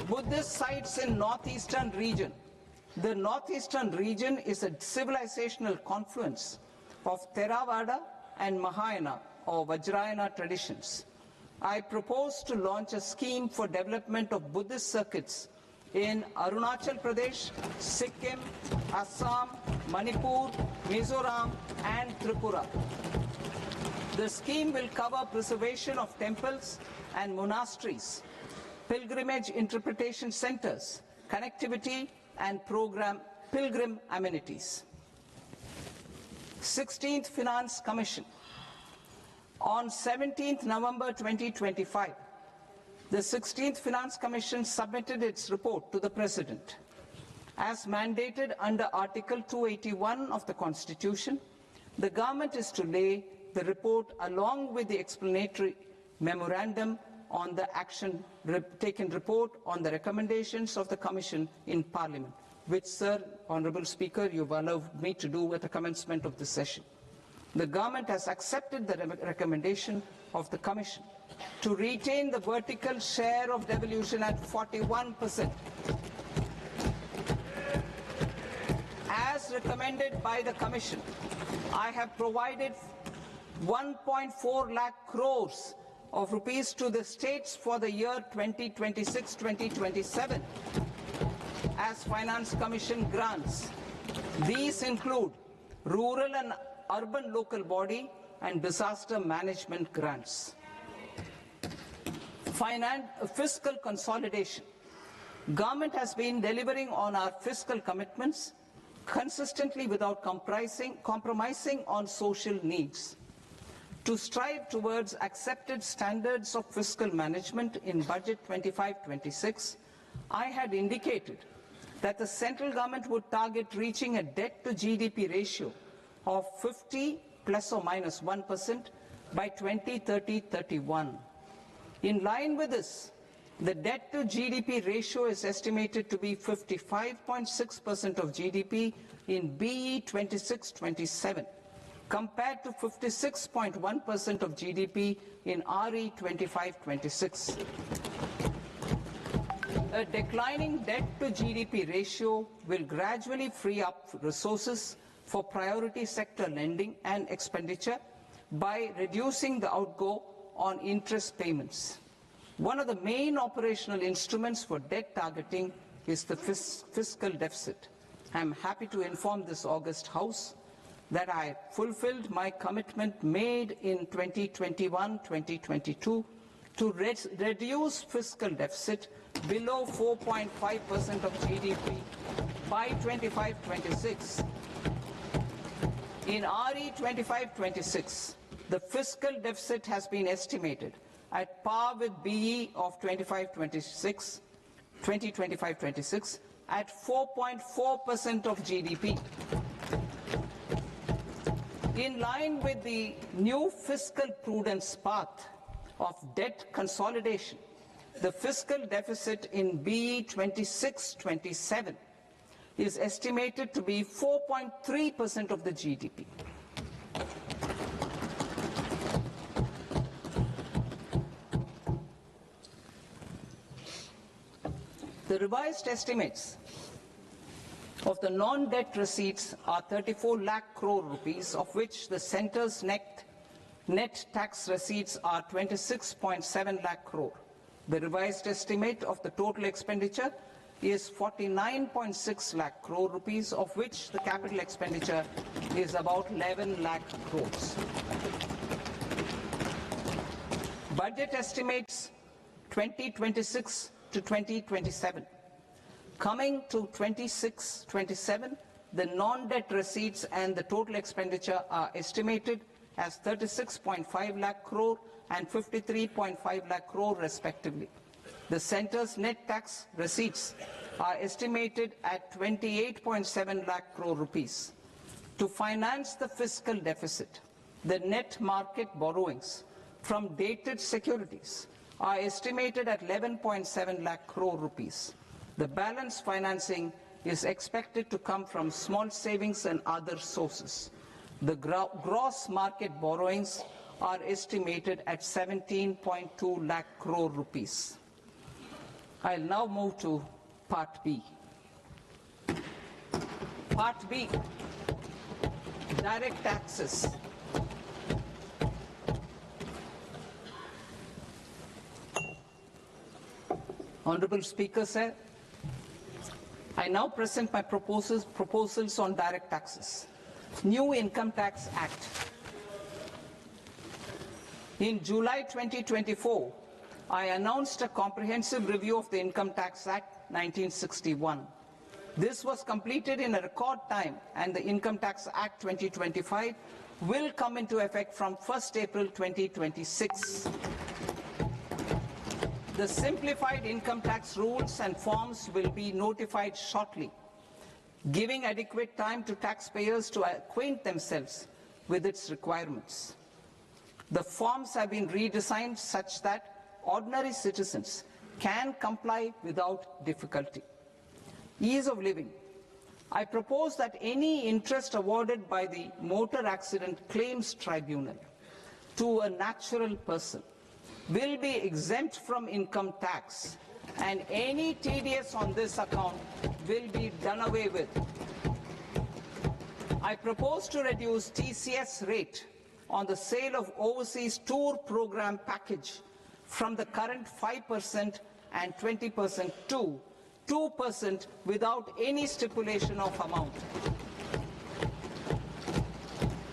Buddhist sites in northeastern region. The northeastern region is a civilizational confluence of Theravada and Mahayana or Vajrayana traditions. I propose to launch a scheme for development of Buddhist circuits in Arunachal Pradesh, Sikkim, Assam, Manipur, Mizoram, and Tripura. The scheme will cover preservation of temples and monasteries, pilgrimage interpretation centers, connectivity, and pilgrim amenities. 16th Finance Commission. On 17th November 2025, the 16th Finance Commission submitted its report to the President. As mandated under Article 281 of the Constitution, the government is to lay the report along with the explanatory memorandum on the action taken report on the recommendations of the Commission in Parliament, which, Sir, Honourable Speaker, you've allowed me to do at the commencement of this session. The government has accepted the recommendation of the Commission to retain the vertical share of devolution at 41%. As recommended by the Commission, I have provided 1.4 lakh crores of rupees to the states for the year 2026-2027 as Finance Commission grants. These include rural and urban local body and disaster management grants. Fiscal consolidation. Government has been delivering on our fiscal commitments consistently without compromising on social needs. To strive towards accepted standards of fiscal management in Budget 25-26, I had indicated that the central government would target reaching a debt-to-GDP ratio of 50 plus or minus 1% by 2030-31. In line with this, the debt-to-GDP ratio is estimated to be 55.6% of GDP in BE 26-27. compared to 56.1% of GDP in RE 25-26. A declining debt-to-GDP ratio will gradually free up resources for priority sector lending and expenditure by reducing the outgo on interest payments. One of the main operational instruments for debt targeting is the fiscal deficit. I am happy to inform this august House that I fulfilled my commitment made in 2021-2022 to reduce fiscal deficit below 4.5% of GDP by 25-26. In RE 25-26, the fiscal deficit has been estimated at par with BE of 2025-26 at 4.4% of GDP. In line with the new fiscal prudence path of debt consolidation, the fiscal deficit in BE 26-27 is estimated to be 4.3% of the GDP. The revised estimates of the non-debt receipts are 34 lakh crore rupees, of which the centre's net tax receipts are 26.7 lakh crore. The revised estimate of the total expenditure is 49.6 lakh crore rupees, of which the capital expenditure is about 11 lakh crores. Budget estimates 2026 to 2027. Coming to 26-27, the non-debt receipts and the total expenditure are estimated as 36.5 lakh crore and 53.5 lakh crore respectively. The centre's net tax receipts are estimated at 28.7 lakh crore rupees. To finance the fiscal deficit, the net market borrowings from dated securities are estimated at 11.7 lakh crore rupees. The balance financing is expected to come from small savings and other sources. The gross market borrowings are estimated at 17.2 lakh crore rupees. I'll now move to Part B. Part B, direct taxes. Honorable Speaker, sir, I now present my proposals on direct taxes. New Income Tax Act. In July 2024, I announced a comprehensive review of the Income Tax Act 1961. This was completed in a record time, and the Income Tax Act 2025 will come into effect from 1st April 2026. The simplified income tax rules and forms will be notified shortly, giving adequate time to taxpayers to acquaint themselves with its requirements. The forms have been redesigned such that ordinary citizens can comply without difficulty. Ease of living. I propose that any interest awarded by the Motor Accident Claims Tribunal to a natural person will be exempt from income tax, and any TDS on this account will be done away with. I propose to reduce TCS rate on the sale of overseas tour program package from the current 5% and 20% to 2% without any stipulation of amount.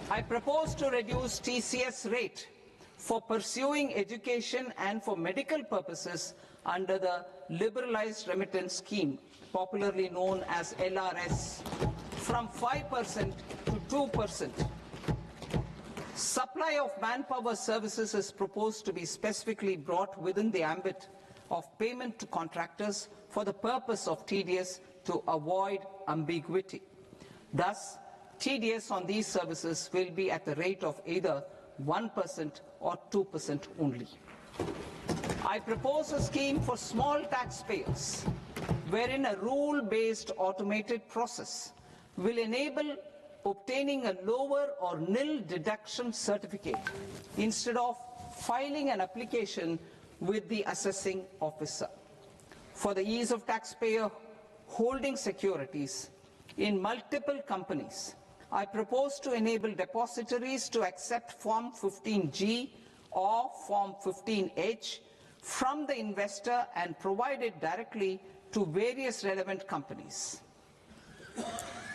I propose to reduce TCS rate for pursuing education and for medical purposes under the Liberalized Remittance Scheme, popularly known as LRS, from 5% to 2%. Supply of manpower services is proposed to be specifically brought within the ambit of payment to contractors for the purpose of TDS to avoid ambiguity. Thus, TDS on these services will be at the rate of either 1% or 2% only. I propose a scheme for small taxpayers, wherein a rule-based automated process will enable obtaining a lower or nil deduction certificate instead of filing an application with the assessing officer. For the ease of taxpayer holding securities in multiple companies, I propose to enable depositories to accept Form 15G or Form 15H from the investor and provide it directly to various relevant companies.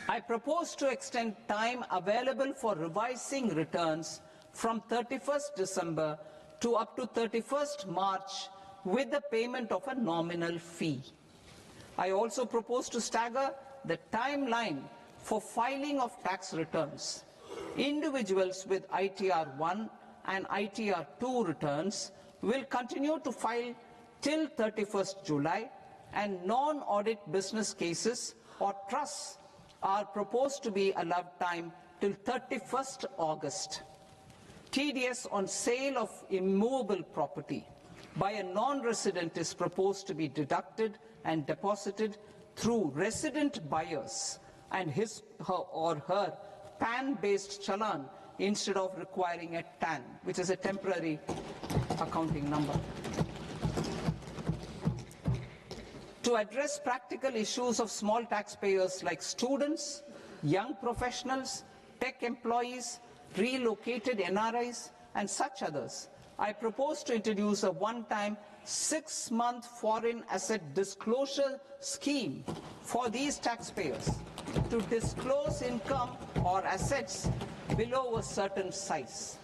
I propose to extend time available for revising returns from 31st December to up to 31st March with the payment of a nominal fee. I also propose to stagger the timeline for filing of tax returns. Individuals with ITR 1 and ITR 2 returns will continue to file till 31st July, and non-audit business cases or trusts are proposed to be allowed time till 31st August. TDS on sale of immovable property by a non-resident is proposed to be deducted and deposited through resident buyers and his or her PAN-based challan instead of requiring a TAN, which is a temporary accounting number. To address practical issues of small taxpayers like students, young professionals, tech employees, relocated NRIs, and such others, I propose to introduce a one-time 6-month foreign asset disclosure scheme for these taxpayers to disclose income or assets below a certain size.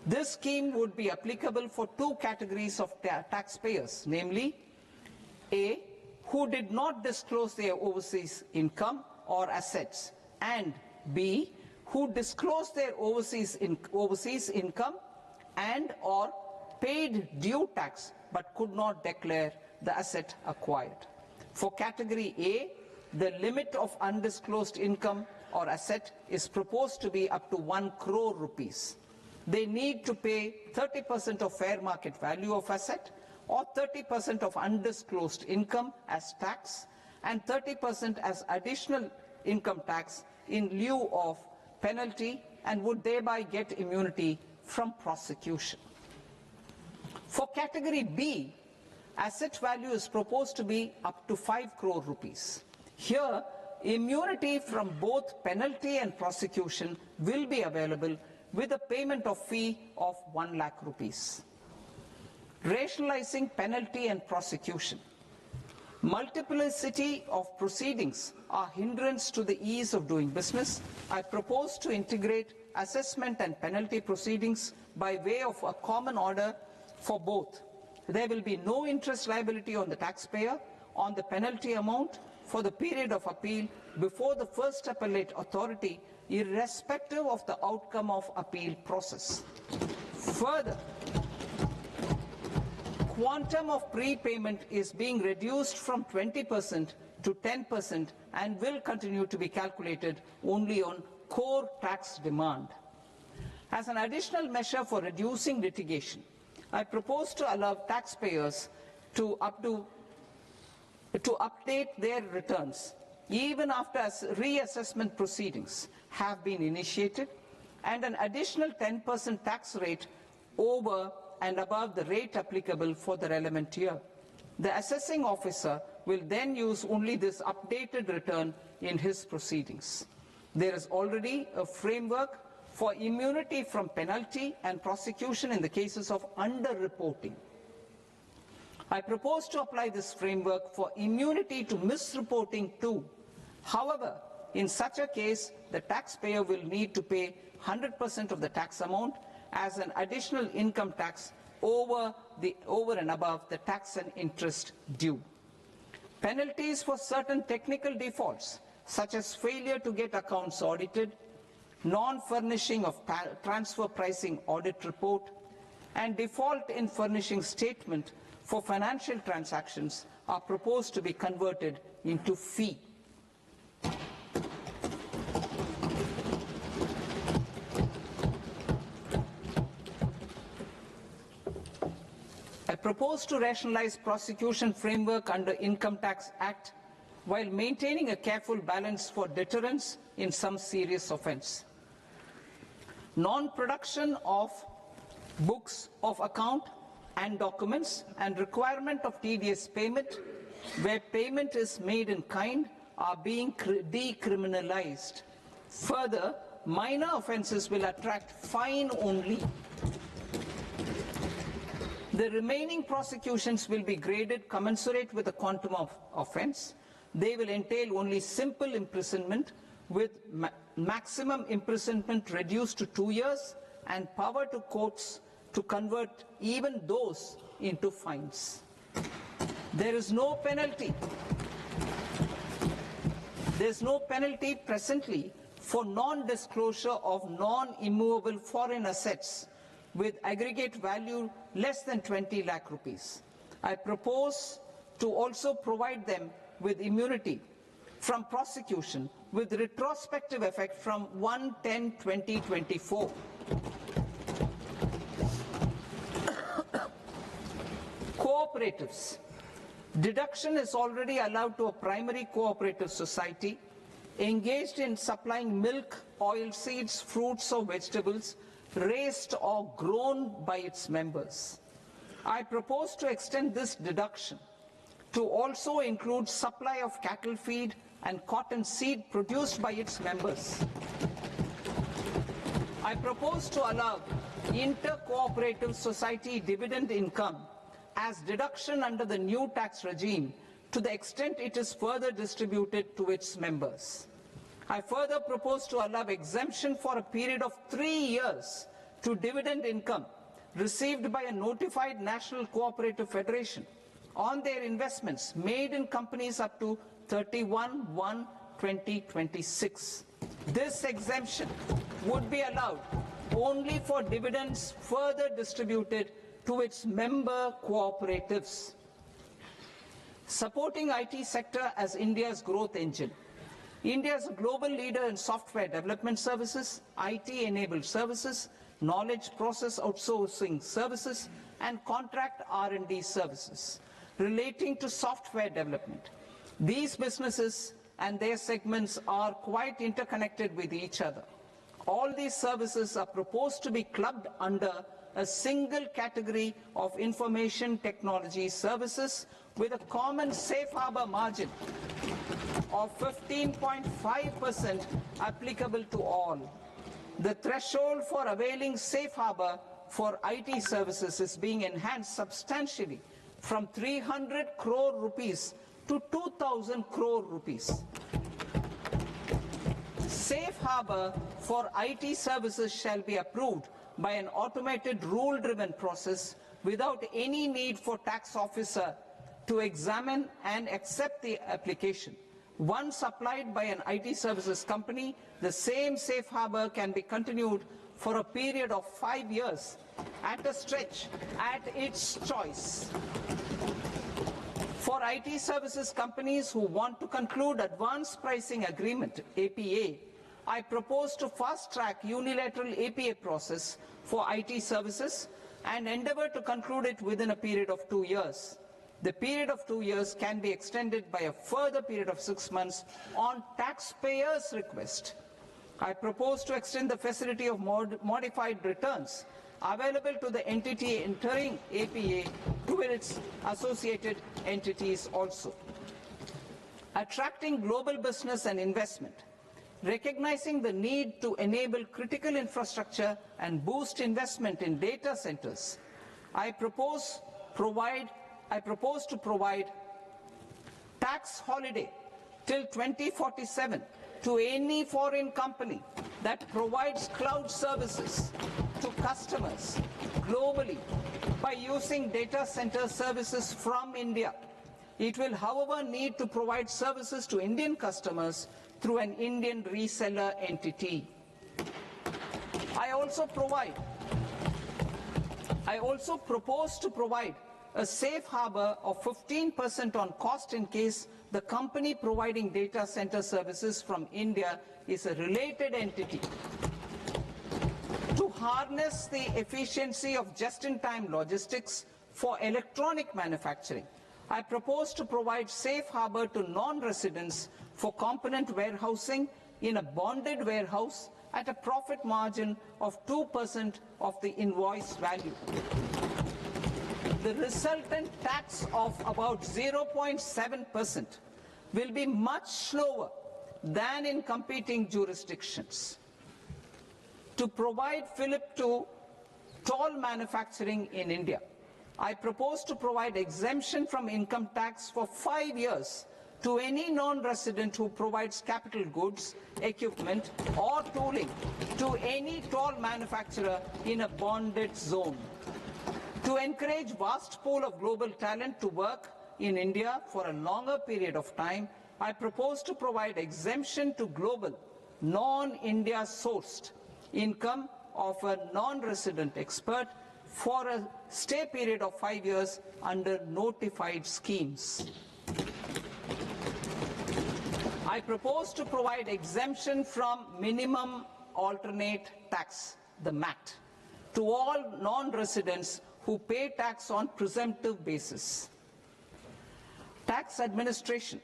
This scheme would be applicable for two categories of taxpayers, namely A, who did not disclose their overseas income or assets, and B, who disclosed their overseas income and or paid due tax but could not declare the asset acquired. For category A, the limit of undisclosed income or asset is proposed to be up to 1 crore rupees. They need to pay 30% of fair market value of asset or 30% of undisclosed income as tax and 30% as additional income tax in lieu of penalty and would thereby get immunity from prosecution. For category B, asset value is proposed to be up to 5 crore rupees. Here, immunity from both penalty and prosecution will be available with a payment of fee of 1 lakh rupees. Rationalizing penalty and prosecution. Multiplicity of proceedings are hindrance to the ease of doing business. I propose to integrate assessment and penalty proceedings by way of a common order for both. There will be no interest liability on the taxpayer on the penalty amount for the period of appeal before the first appellate authority, irrespective of the outcome of appeal process. Further, quantum of prepayment is being reduced from 20% to 10% and will continue to be calculated only on core tax demand. As an additional measure for reducing litigation, I propose to allow taxpayers to update their returns even after reassessment proceedings have been initiated, and an additional 10% tax rate over and above the rate applicable for the relevant year. The assessing officer will then use only this updated return in his proceedings. There is already a framework for immunity from penalty and prosecution in the cases of underreporting. I propose to apply this framework for immunity to misreporting too. However, in such a case, the taxpayer will need to pay 100% of the tax amount as an additional income tax over and above the tax and interest due. Penalties for certain technical defaults, such as failure to get accounts audited, non-furnishing of transfer pricing audit report, and default in furnishing statement for financial transactions are proposed to be converted into fee. I propose to rationalize prosecution framework under Income Tax Act while maintaining a careful balance for deterrence in some serious offence. Non-production of books of account and documents and requirement of TDS payment where payment is made in kind are being decriminalized. Further, minor offences will attract fine only. The remaining prosecutions will be graded commensurate with the quantum of offence. They will entail only simple imprisonment with maximum imprisonment reduced to 2 years and power to courts to convert even those into fines. There is no penalty. There is no penalty presently for non-disclosure of non-immovable foreign assets with aggregate value less than 20 lakh rupees. I propose to also provide them with immunity from prosecution with retrospective effect from 1/10/2024. Cooperatives. Deduction is already allowed to a primary cooperative society engaged in supplying milk, oilseeds, fruits or vegetables raised or grown by its members. I propose to extend this deduction to also include supply of cattle feed and cotton seed produced by its members. I propose to allow inter-cooperative society dividend income as deduction under the new tax regime to the extent it is further distributed to its members. I further propose to allow exemption for a period of 3 years to dividend income received by a notified national cooperative federation on their investments made in companies up to 31/1/2026. This exemption would be allowed only for dividends further distributed to its member cooperatives. Supporting IT sector as India's growth engine. India is a global leader in software development services, IT-enabled services, knowledge process outsourcing services, and contract R&D services relating to software development. These businesses and their segments are quite interconnected with each other. All these services are proposed to be clubbed under a single category of information technology services with a common safe harbor margin of 15.5% applicable to all. The threshold for availing safe harbor for IT services is being enhanced substantially from 300 crore rupees to 2,000 crore rupees. Safe harbor for IT services shall be approved by an automated rule-driven process without any need for tax officer to examine and accept the application. Once applied by an IT services company, the same safe harbor can be continued for a period of 5 years at a stretch at its choice. For IT services companies who want to conclude advanced pricing agreement, APA, I propose to fast-track unilateral APA process for IT services and endeavor to conclude it within a period of 2 years. The period of 2 years can be extended by a further period of 6 months on taxpayers' request. I propose to extend the facility of modified returns available to the entity entering APA to its associated entities also. Attracting global business and investment. Recognizing the need to enable critical infrastructure and boost investment in data centers, I propose to provide tax holiday till 2047 to any foreign company that provides cloud services to customers globally by using data center services from India. It will, however, need to provide services to Indian customers through an Indian reseller entity. I also propose to provide a safe harbor of 15% on cost in case the company providing data center services from India is a related entity. To harness the efficiency of just-in-time logistics for electronic manufacturing, I propose to provide safe harbor to non-residents for component warehousing in a bonded warehouse at a profit margin of 2% of the invoice value. The resultant tax of about 0.7% will be much lower than in competing jurisdictions. To provide fillip to toll manufacturing in India, I propose to provide exemption from income tax for 5 years to any non-resident who provides capital goods, equipment or tooling to any toll manufacturer in a bonded zone. To encourage vast pool of global talent to work in India for a longer period of time, I propose to provide exemption to global, non-India sourced income of a non-resident expert for a stay period of 5 years under notified schemes. I propose to provide exemption from minimum alternate tax, the MAT, to all non-residents who pay tax on presumptive basis. Tax administration.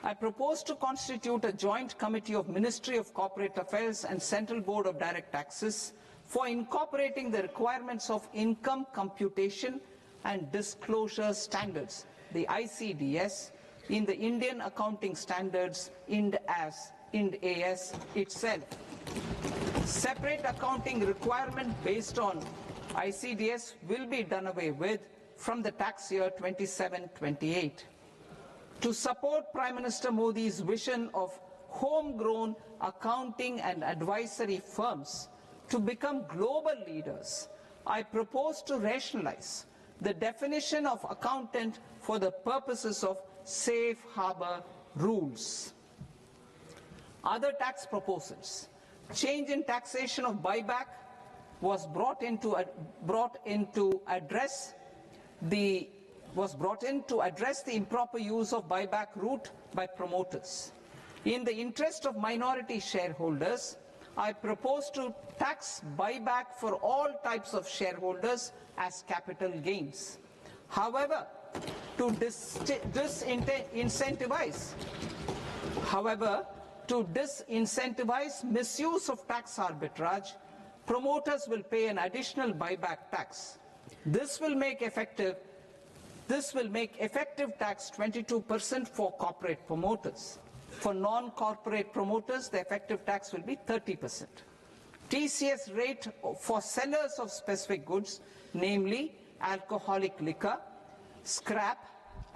I propose to constitute a joint committee of Ministry of Corporate Affairs and Central Board of Direct Taxes for incorporating the requirements of income computation and disclosure standards, the ICDS, in the Indian Accounting Standards, IND AS itself. Separate accounting requirement based on ICDS will be done away with from the tax year 27-28. To support Prime Minister Modi's vision of homegrown accounting and advisory firms to become global leaders, I propose to rationalize the definition of accountant for the purposes of safe harbor rules. Other tax proposals. Change in taxation of buyback was brought in to address the improper use of buyback route by promoters. In the interest of minority shareholders, I propose to tax buyback for all types of shareholders as capital gains. However, to disincentivize misuse of tax arbitrage, promoters will pay an additional buyback tax. This will make effective tax 22% for corporate promoters. For non-corporate promoters, the effective tax will be 30%. TCS rate for sellers of specific goods, namely alcoholic liquor, scrap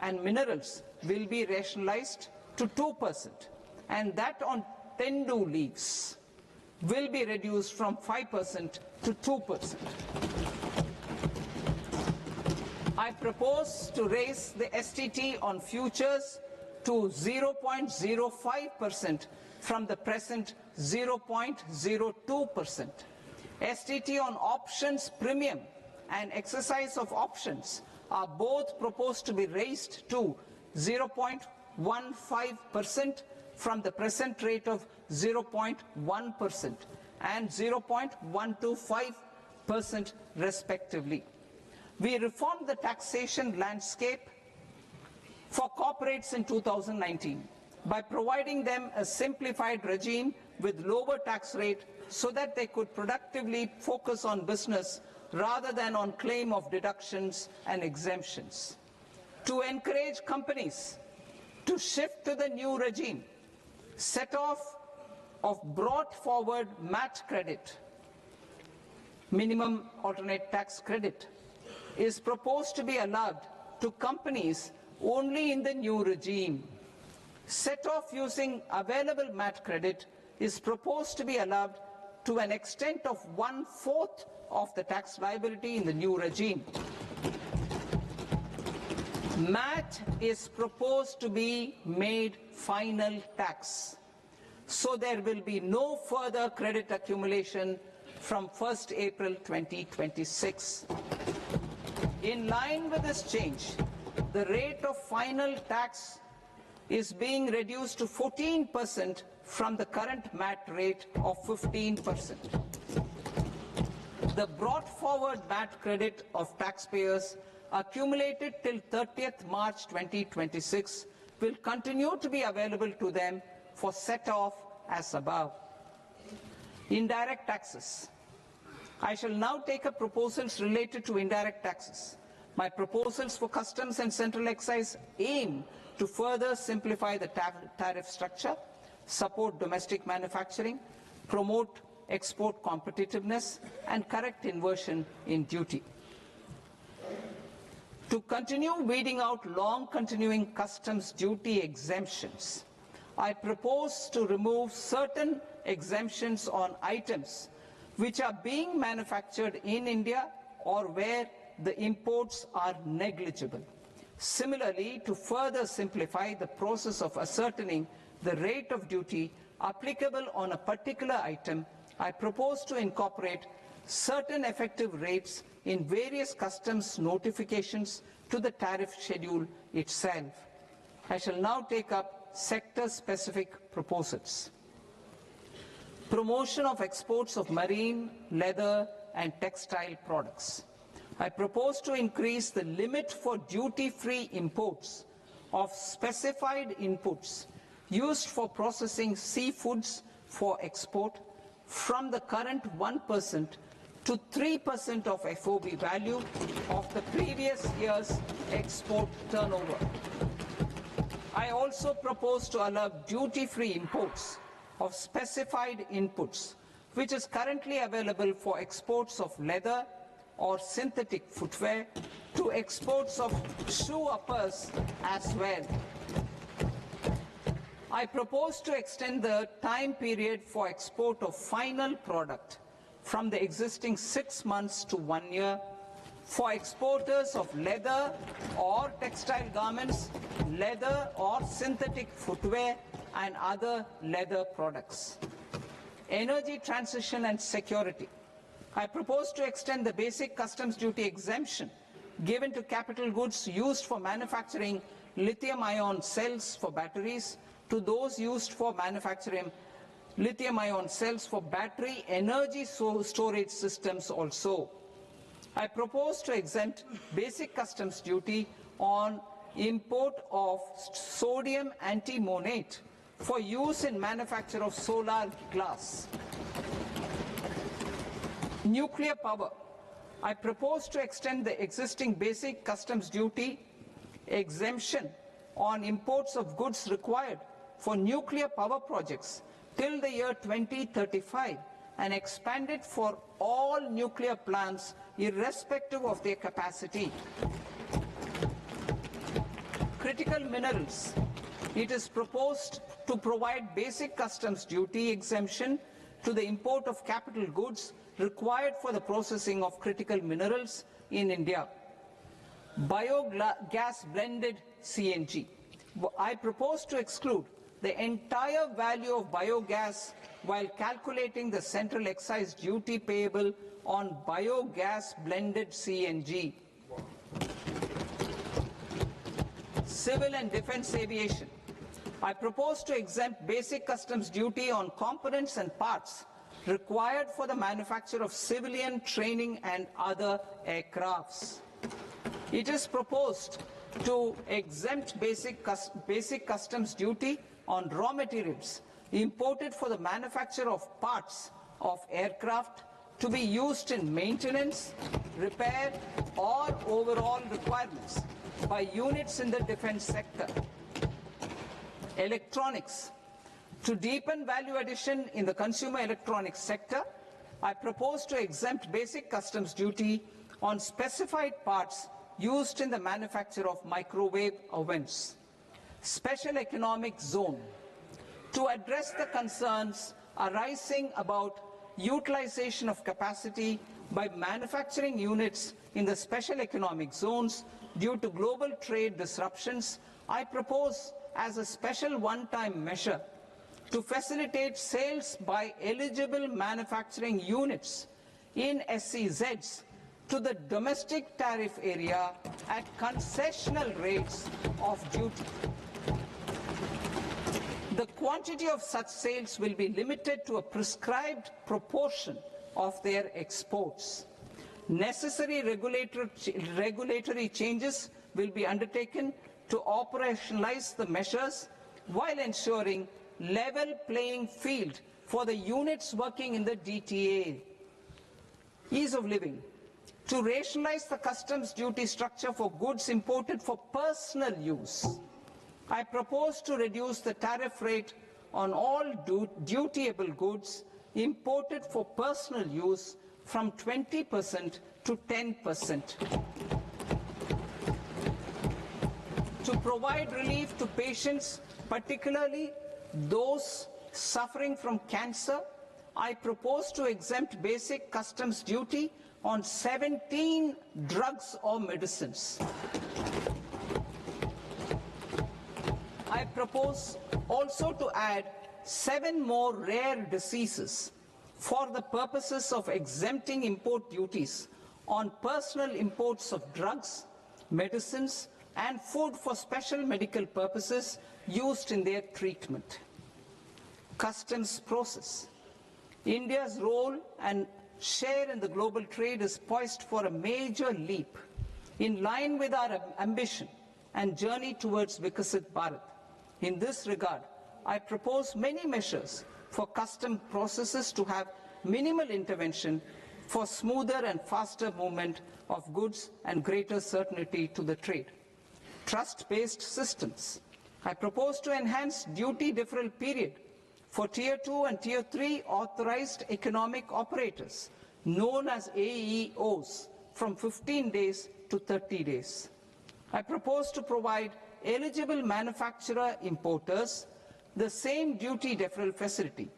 and minerals, will be rationalized to 2%, and that on tendu leaves will be reduced from 5% to 2%. I propose to raise the STT on futures to 0.05% from the present 0.02%. STT on options premium and exercise of options are both proposed to be raised to 0.15% from the present rate of 0.1% and 0.125% respectively. We reformed the taxation landscape for corporates in 2019 by providing them a simplified regime with lower tax rate so that they could productively focus on business rather than on claim of deductions and exemptions. To encourage companies to shift to the new regime, set-off of brought forward MAT credit, minimum alternate tax credit, is proposed to be allowed to companies only in the new regime. Set-off using available MAT credit is proposed to be allowed to an extent of 1/4 of the tax liability in the new regime. MAT is proposed to be made final tax, so there will be no further credit accumulation from 1st April 2026. In line with this change, the rate of final tax is being reduced to 14% from the current MAT rate of 15%. The brought forward MAT credit of taxpayers accumulated till 30th March 2026 will continue to be available to them for set-off as above. Indirect taxes. I shall now take up proposals related to indirect taxes. My proposals for customs and central excise aim to further simplify the tariff structure, support domestic manufacturing, promote export competitiveness, and correct inversion in duty. To continue weeding out long-continuing customs duty exemptions, I propose to remove certain exemptions on items which are being manufactured in India or where the imports are negligible. Similarly, to further simplify the process of ascertaining the rate of duty applicable on a particular item, I propose to incorporate certain effective rates in various customs notifications to the tariff schedule itself. I shall now take up sector-specific proposals. Promotion of exports of marine, leather, and textile products. I propose to increase the limit for duty-free imports of specified inputs used for processing seafoods for export from the current 1% to 3% of FOB value of the previous year's export turnover. I also propose to allow duty-free imports of specified inputs, which is currently available for exports of leather or synthetic footwear, to exports of shoe uppers as well. I propose to extend the time period for export of final product from the existing 6 months to 1 year for exporters of leather or textile garments, leather or synthetic footwear, and other leather products. Energy transition and security. I propose to extend the basic customs duty exemption given to capital goods used for manufacturing lithium-ion cells for batteries to those used for manufacturing lithium-ion cells for battery energy storage systems also. I propose to exempt basic customs duty on import of sodium antimonate for use in manufacture of solar glass. Nuclear power. I propose to extend the existing basic customs duty exemption on imports of goods required for nuclear power projects till the year 2035 and expand it for all nuclear plants irrespective of their capacity. Critical minerals. It is proposed to provide basic customs duty exemption to the import of capital goods required for the processing of critical minerals in India. Biogas blended CNG. I propose to exclude the entire value of biogas while calculating the central excise duty payable on biogas blended CNG. Civil and defense aviation. I propose to exempt basic customs duty on components and parts required for the manufacture of civilian training and other aircrafts. It is proposed to exempt basic customs duty on raw materials imported for the manufacture of parts of aircraft to be used in maintenance, repair, or overall requirements by units in the defense sector. Electronics. To deepen value addition in the consumer electronics sector, I propose to exempt basic customs duty on specified parts used in the manufacture of microwave ovens. Special economic zone. To address the concerns arising about utilization of capacity by manufacturing units in the special economic zones due to global trade disruptions, I propose as a special one-time measure to facilitate sales by eligible manufacturing units in SEZs to the domestic tariff area at concessional rates of duty. The quantity of such sales will be limited to a prescribed proportion of their exports. Necessary regulatory changes will be undertaken to operationalize the measures while ensuring level playing field for the units working in the DTA. Ease of living. To rationalize the customs duty structure for goods imported for personal use, I propose to reduce the tariff rate on all dutiable goods imported for personal use from 20% to 10%. To provide relief to patients, particularly those suffering from cancer, I propose to exempt basic customs duty on 17 drugs or medicines. I propose also to add 7 more rare diseases for the purposes of exempting import duties on personal imports of drugs, medicines, and food for special medical purposes used in their treatment. Customs process. India's role and share in the global trade is poised for a major leap in line with our ambition and journey towards Vikasit Bharat. In this regard, I propose many measures for custom processes to have minimal intervention for smoother and faster movement of goods and greater certainty to the trade. Trust-based systems. I propose to enhance duty deferral period for Tier 2 and Tier 3 authorized economic operators, known as AEOs, from 15 days to 30 days. I propose to provide eligible manufacturer importers the same duty deferral facility.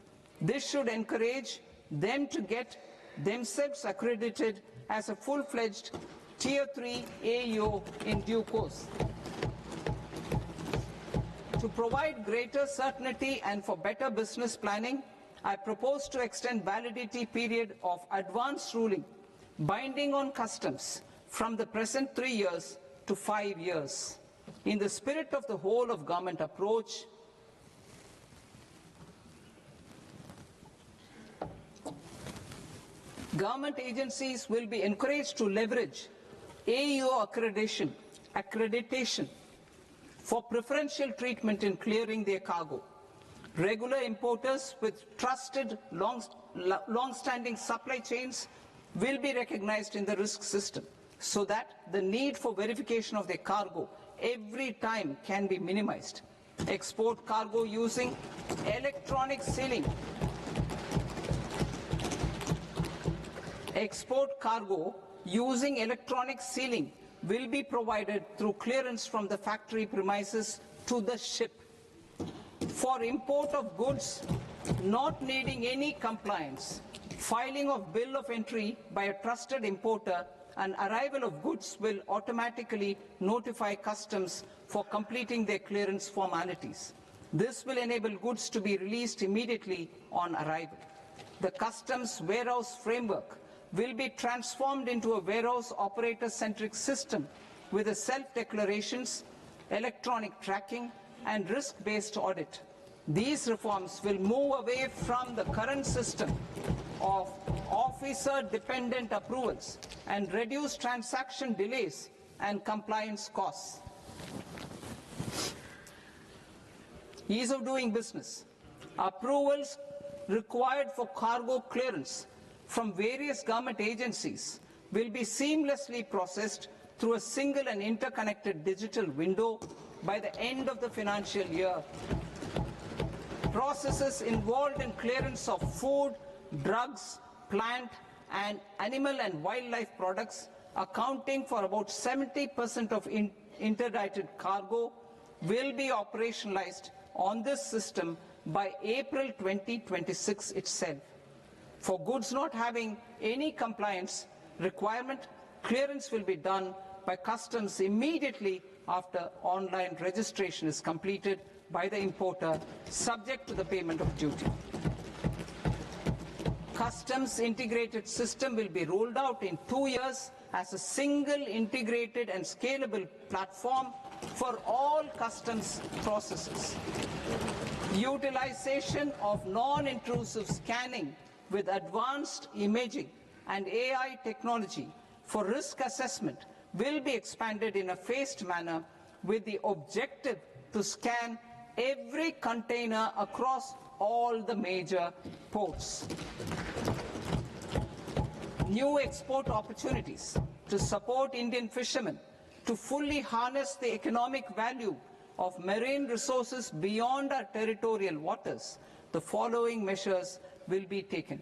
This should encourage them to get themselves accredited as a full-fledged Tier 3 AEO in due course. To provide greater certainty and for better business planning, I propose to extend validity period of advance ruling binding on customs from the present 3 years to 5 years. In the spirit of the whole of government approach, government agencies will be encouraged to leverage AEO accreditation for preferential treatment in clearing their cargo. Regular importers with trusted long-standing supply chains will be recognized in the risk system so that the need for verification of their cargo every time can be minimized. Export cargo using electronic sealing. Export cargo using electronic sealing will be provided through clearance from the factory premises to the ship. For import of goods not needing any compliance, filing of bill of entry by a trusted importer and arrival of goods will automatically notify customs for completing their clearance formalities. This will enable goods to be released immediately on arrival. The customs warehouse framework will be transformed into a warehouse operator-centric system with a self-declarations, electronic tracking, and risk-based audit. These reforms will move away from the current system of officer-dependent approvals and reduce transaction delays and compliance costs. Ease of doing business. Approvals required for cargo clearance from various government agencies will be seamlessly processed through a single and interconnected digital window by the end of the financial year. Processes involved in clearance of food, drugs, plant and animal and wildlife products, accounting for about 70% of interdicted cargo, will be operationalized on this system by April 2026 itself. For goods not having any compliance requirement, clearance will be done by customs immediately after online registration is completed by the importer, subject to the payment of duty. Customs integrated system will be rolled out in 2 years as a single integrated and scalable platform for all customs processes. Utilization of non-intrusive scanning with advanced imaging and AI technology for risk assessment will be expanded in a phased manner with the objective to scan every container across all the major ports. New export opportunities to support Indian fishermen to fully harness the economic value of marine resources beyond our territorial waters. The following measures will be taken.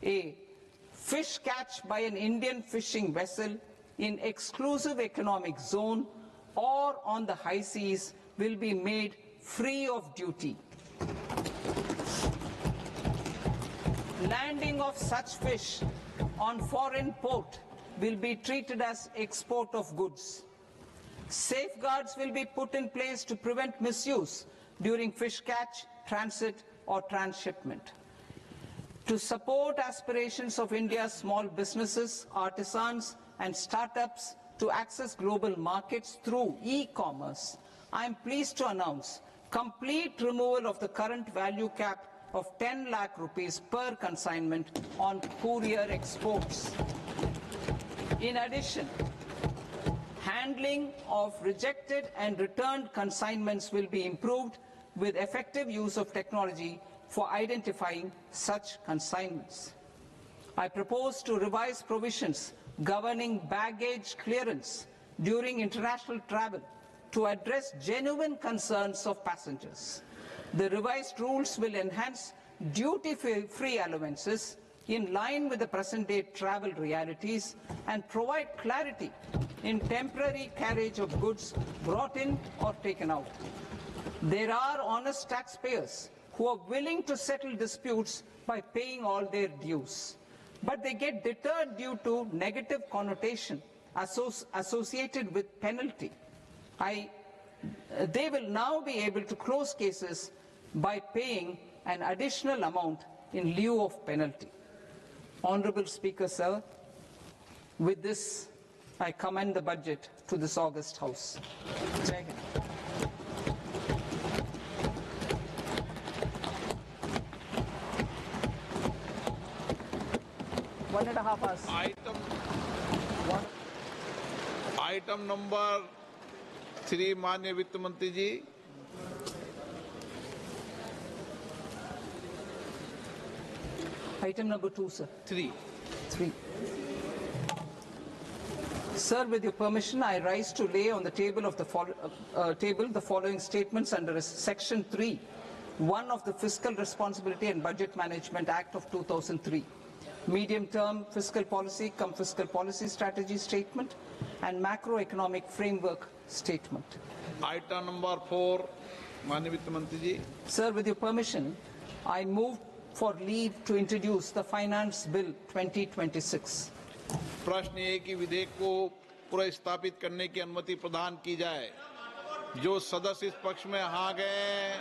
A. Fish catch by an Indian fishing vessel in exclusive economic zone or on the high seas will be made free of duty. Landing of such fish on foreign port will be treated as export of goods. Safeguards will be put in place to prevent misuse during fish catch, transit or transshipment. To support aspirations of India's small businesses, artisans and startups to access global markets through e-commerce, I am pleased to announce complete removal of the current value cap of 10 lakh rupees per consignment on courier exports. In addition, handling of rejected and returned consignments will be improved with effective use of technology for identifying such consignments. I propose to revise provisions governing baggage clearance during international travel to address genuine concerns of passengers. The revised rules will enhance duty-free allowances in line with the present-day travel realities and provide clarity in temporary carriage of goods brought in or taken out. There are honest taxpayers who are willing to settle disputes by paying all their dues, but they get deterred due to negative connotation associated with penalty. I they will now be able to close cases by paying an additional amount in lieu of penalty. Honorable Speaker, sir, with this, I commend the budget to this august House. Jai Hind. One and a half hours. Item number 3 माननीय वित्त मंत्री जी। Item number 2, sir. 3। 3. Sir, with your permission, I rise to lay on the table of the following statements under Section 3, 1 of the Fiscal Responsibility and Budget Management Act of 2003. Medium-term fiscal policy cum fiscal policy strategy statement and macroeconomic framework statement. Item number 4 माननीय वित्त मंत्री जी। Sir, with your permission, I move for leave to introduce the Finance Bill 2026. प्रश्न ये कि विधेयक को पुनर्स्थापित करने की अनुमति प्रदान की जाए। जो सदस्य इस पक्ष में हाँ गए,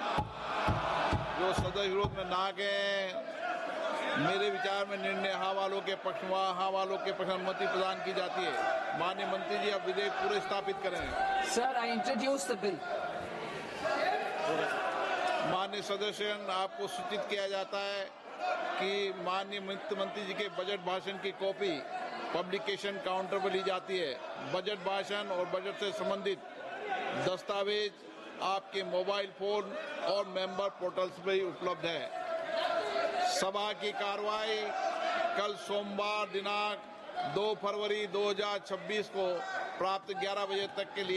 जो सदस्य विरोध में ना गए, मेरे विचार में निर्णय हाँ वालों के पक्ष में, हाँ वालों के पक्ष में अनुमति प्रदान की जाती है। माननीय मंत्री जी, अब विधेयक पूरे स्थापित करें। Sir, I introduce the bill. माननीय सदस्यगण, आपको सूचित किया जाता है कि माननीय वित्त मंत्री जी के बजट भाषण की कॉपी पब्लिकेशन काउंटर पर ली जाती है। बजट भाषण और बजट से संबंधित दस्तावेज आपके मोबाइल फोन और मेंबर पोर्टल्स पर ही उपलब्ध है। सभा की कार्रवाई कल सोमवार दिनांक 2 फरवरी 2026 को प्राप्त 11 बजे तक के लिए